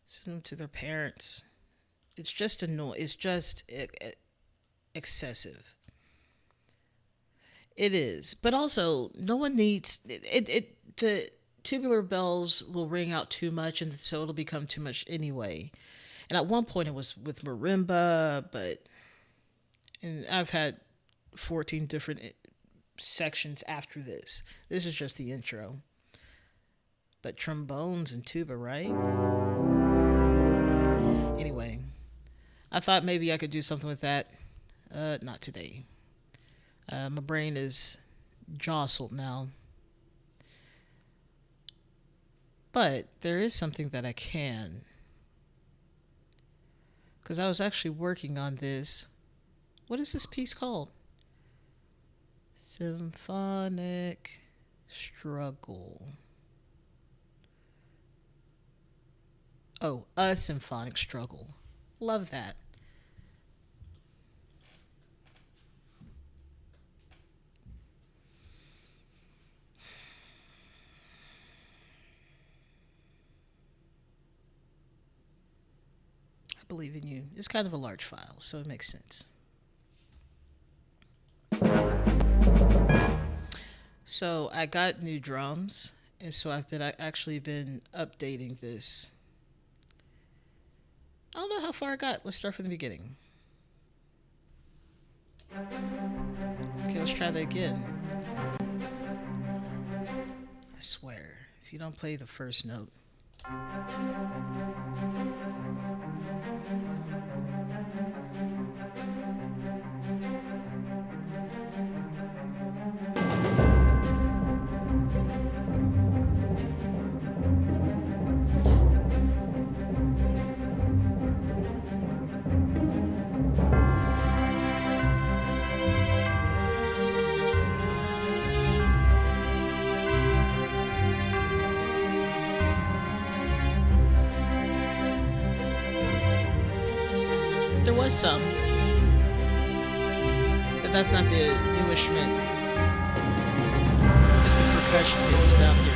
Send them to their parents. It's just annoying. It's just excessive. It is. But also, no one needs. The tubular bells will ring out too much, and so it'll become too much anyway. And at one point, it was with marimba, but. And I've had 14 different sections after this. This is just the intro. But trombones and tuba, right? Anyway, I thought maybe I could do something with that. Not today. My brain is jostled now. But there is something that I can. Because I was actually working on this. What is this piece called? Symphonic Struggle. Oh, A Symphonic Struggle. Love that. I believe in you. It's kind of a large file, so it makes sense. So I got new drums, and so I've actually been updating this. I don't know how far I got. Let's start from the beginning. Okay, let's try that again. I swear, if you don't play the first note. There was some, but that's not the new instrument. It's the percussion hits down here.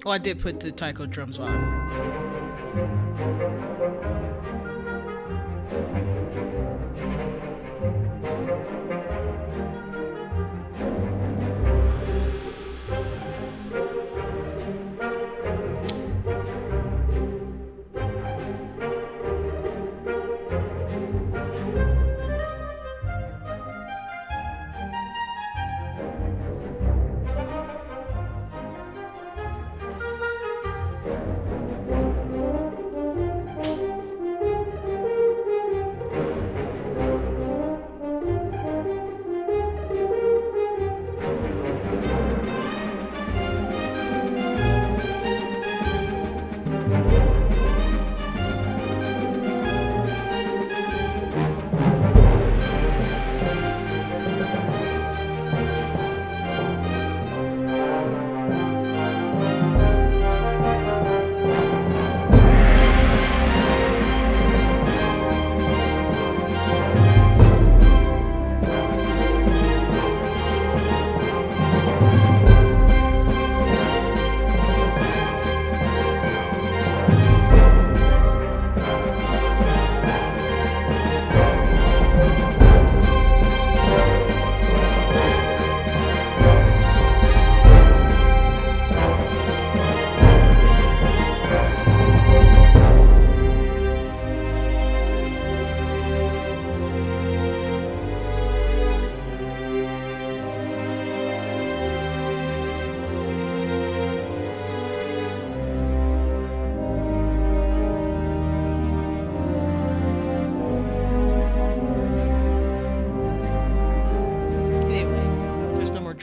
Oh, I did put the taiko drums on.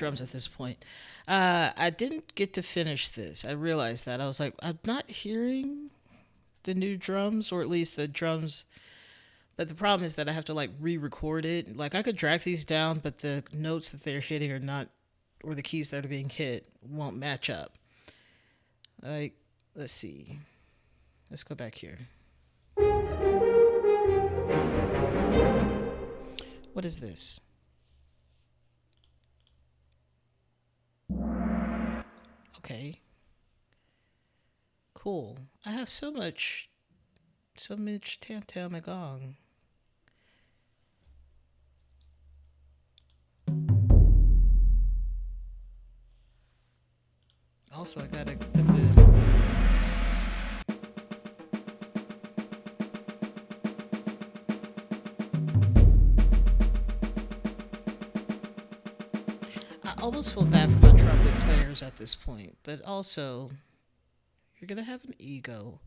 drums at this point. I didn't get to finish this. I realized that. I was like, I'm not hearing the new drums, or at least the drums. But the problem is that I have to like re-record it. Like I could track these down, but the notes that they're hitting are not, or the keys that are being hit won't match up. Like, let's see. Let's go back here. What is this? Okay. Cool. I have so much tam tam and gong. Also, I gotta put the. I almost feel bad for my trumpet players at this point, but also, you're gonna have an ego.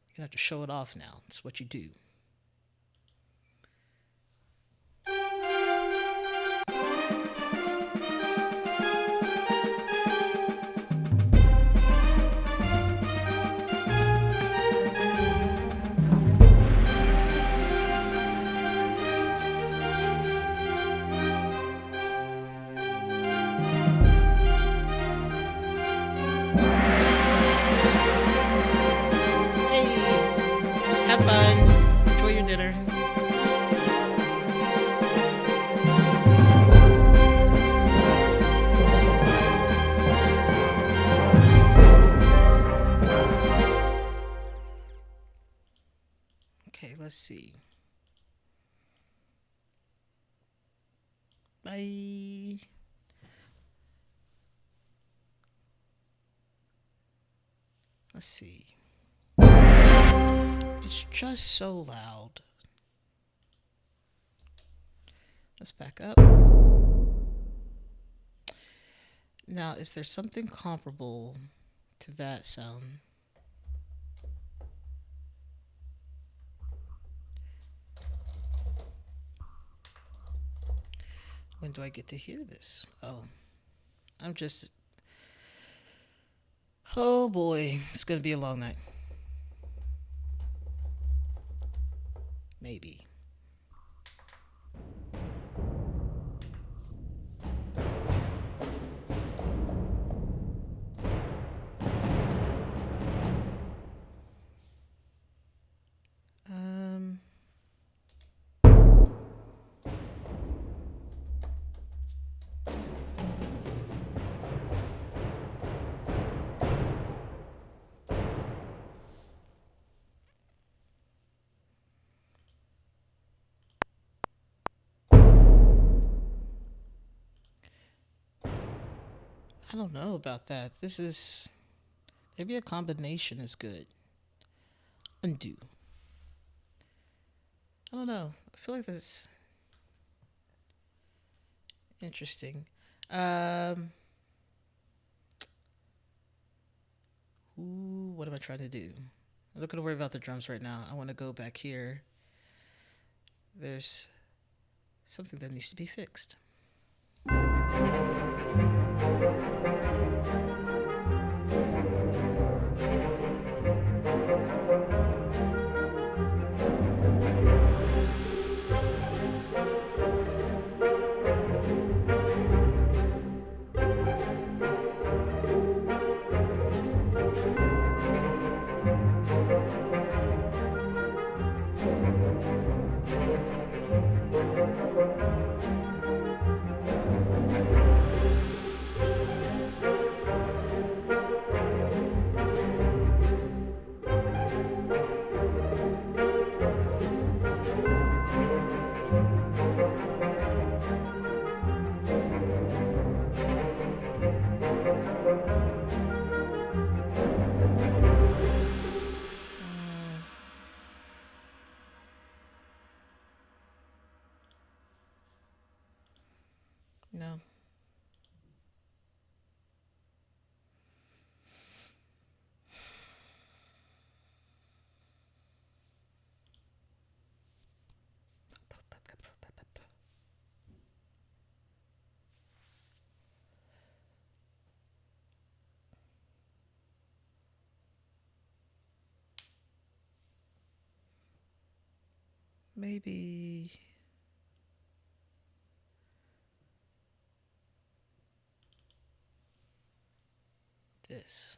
You're gonna have to show it off now. It's what you do. Hey, have fun. Enjoy your dinner. Okay, let's see. Bye. Let's see. It's just so loud. Let's back up. Now, is there something comparable to that sound? When do I get to hear this? Oh, I'm just. Oh boy, it's gonna be a long night. Maybe. Um. I don't know about that. This is maybe a combination is good. Undo. I don't know. I feel like that's interesting. Um. Ooh, what am I trying to do? I'm not gonna worry about the drums right now. I want to go back here. There's something that needs to be fixed. No. maybe this.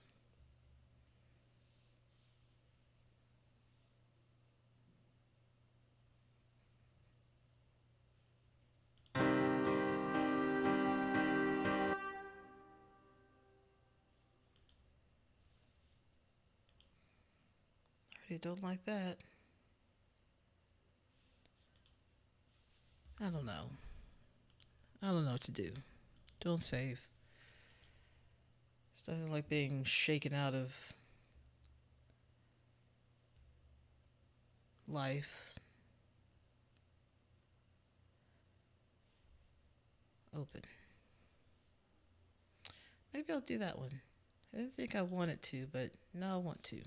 I don't like that. I don't know. I don't know what to do. Don't save. It's nothing like being shaken out of life. Open. Maybe I'll do that one. I didn't think I wanted to, but now I want to.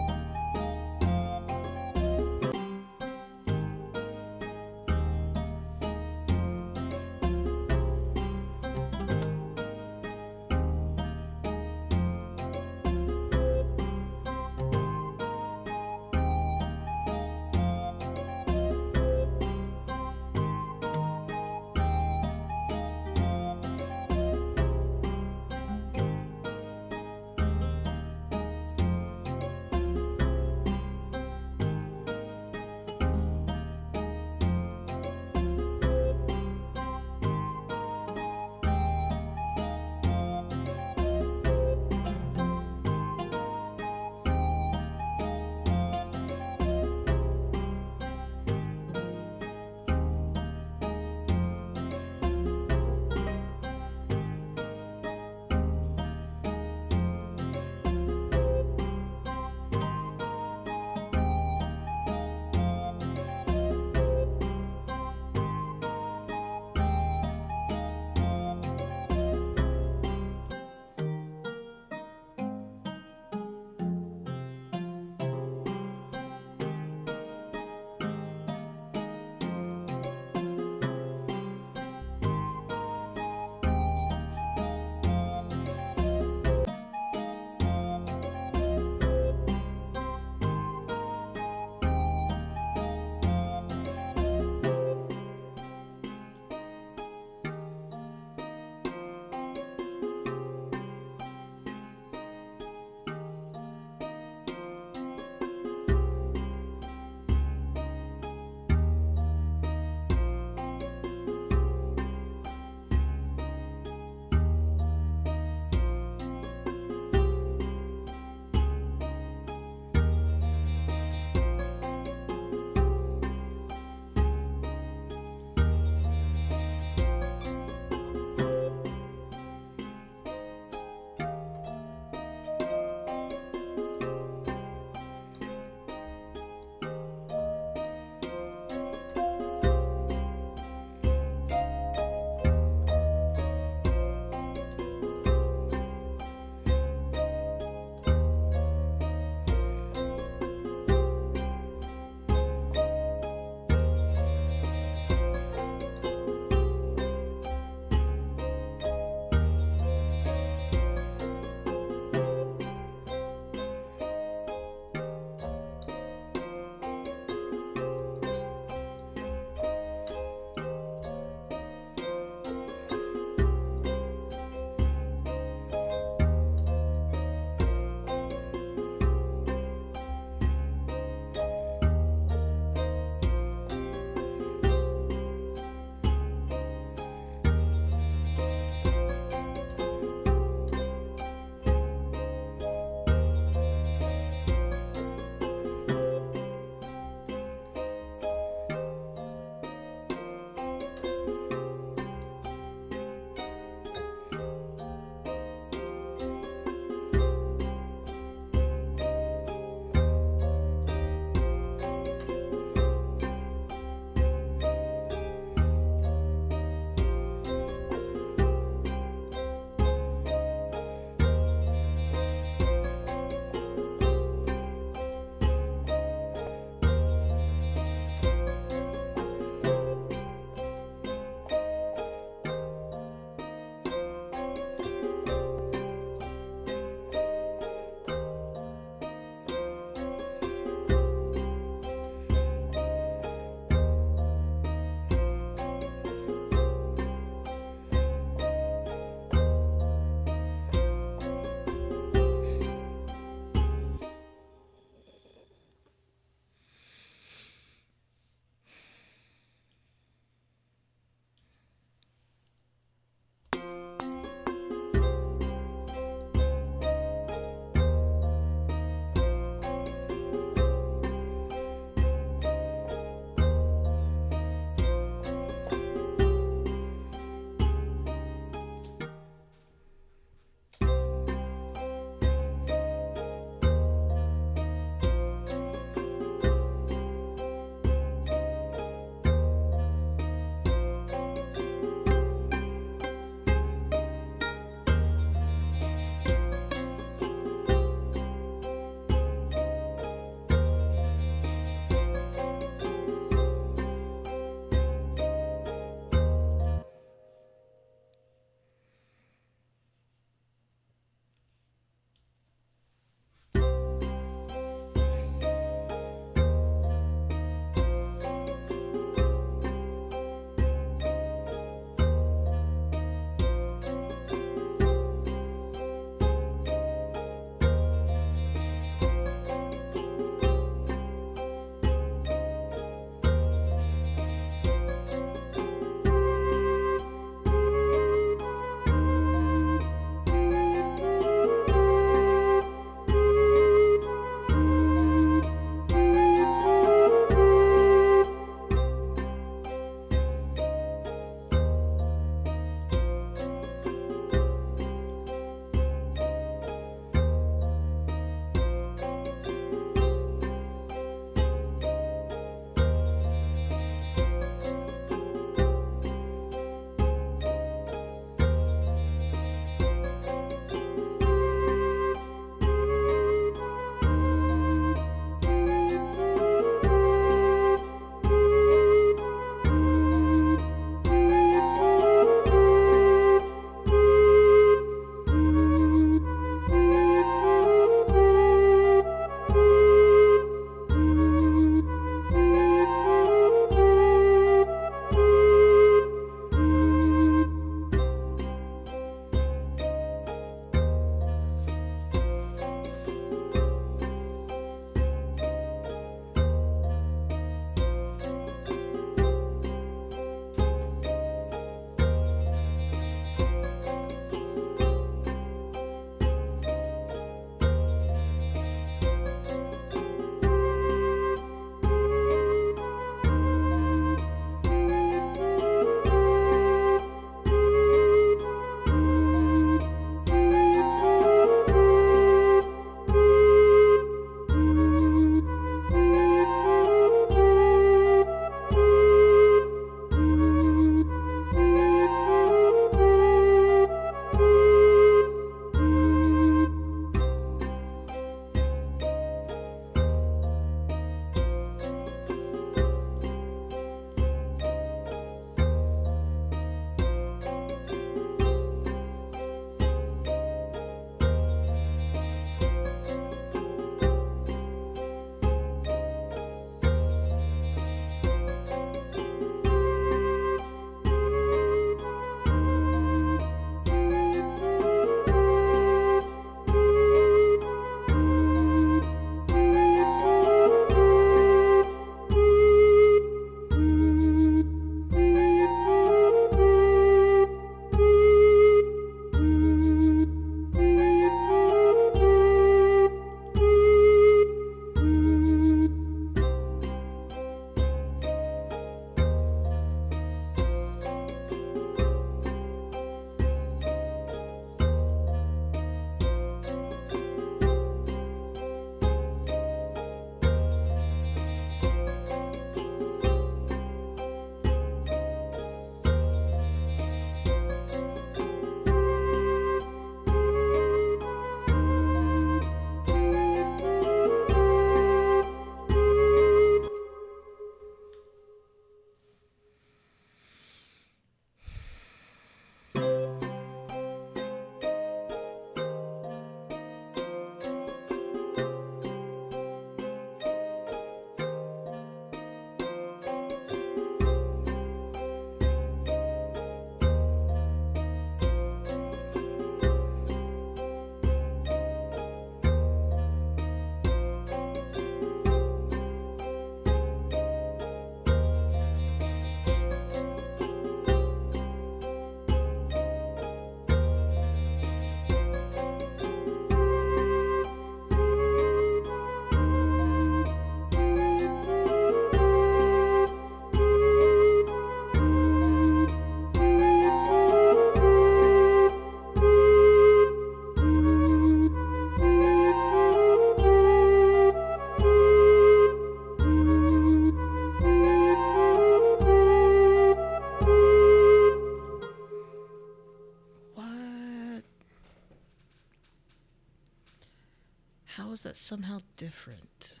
How is that somehow different?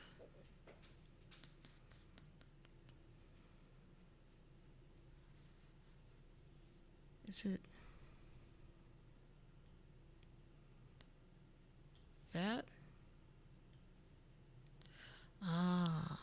Is it that? Ah.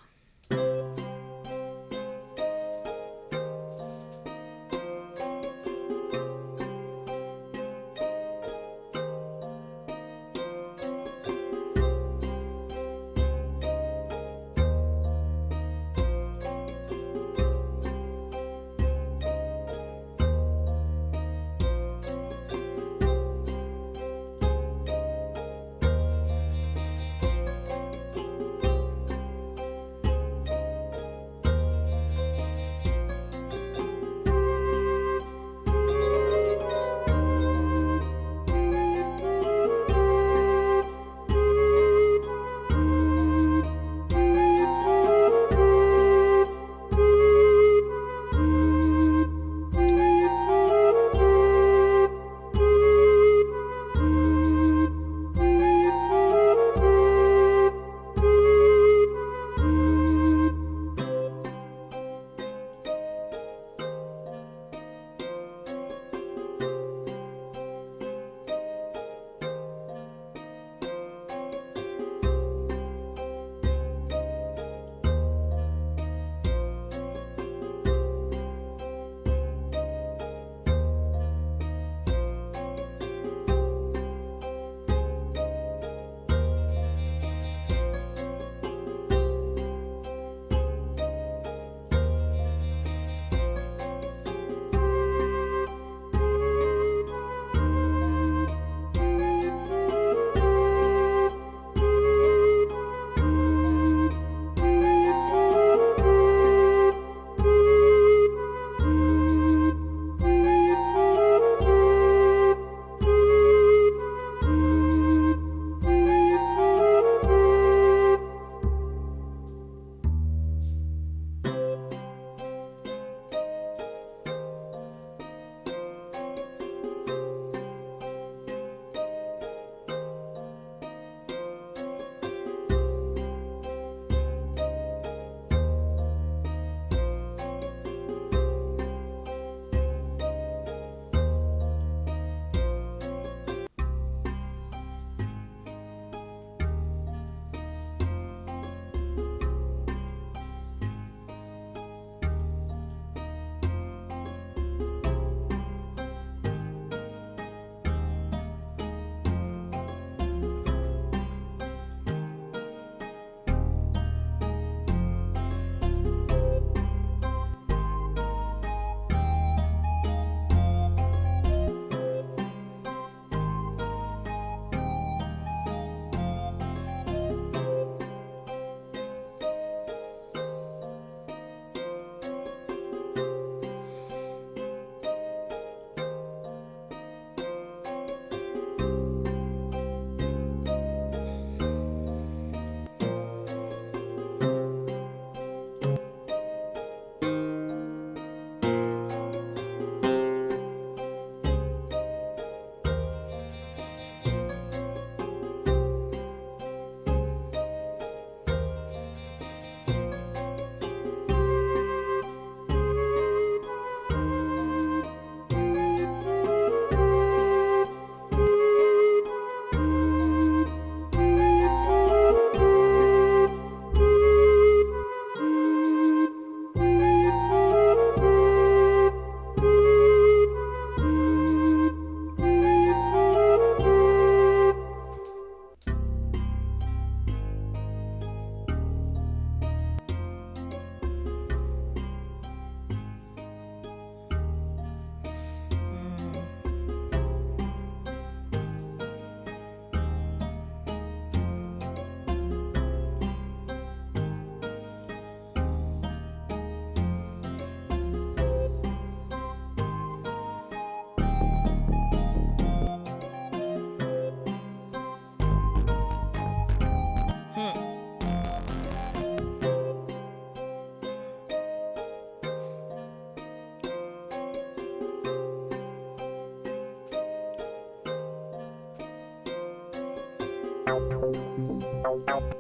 Hmm. Oh no.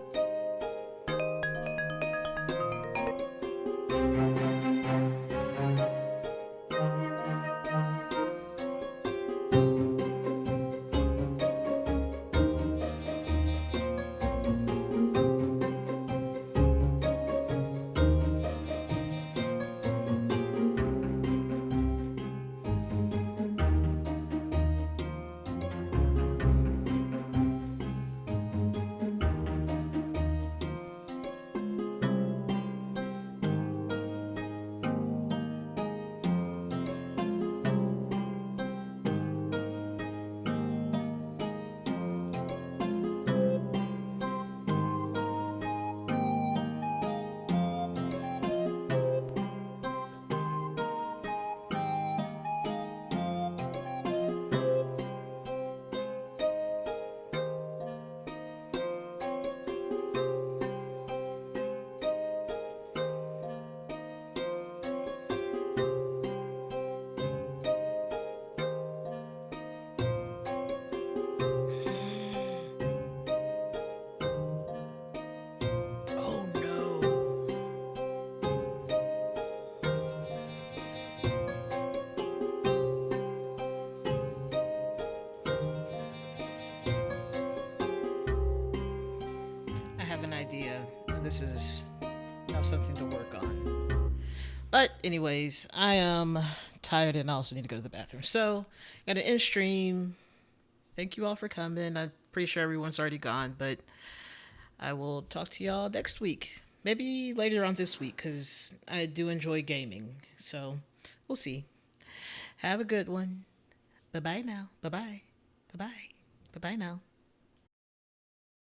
I have an idea. This is now something to work on. But, anyways, I am tired and I also need to go to the bathroom. So, got an in stream. Thank you all for coming. I'm pretty sure everyone's already gone, but I will talk to y'all next week. Maybe later on this week, because I do enjoy gaming. So, we'll see. Have a good one. Bye bye now. Bye bye. Bye bye. Bye bye now.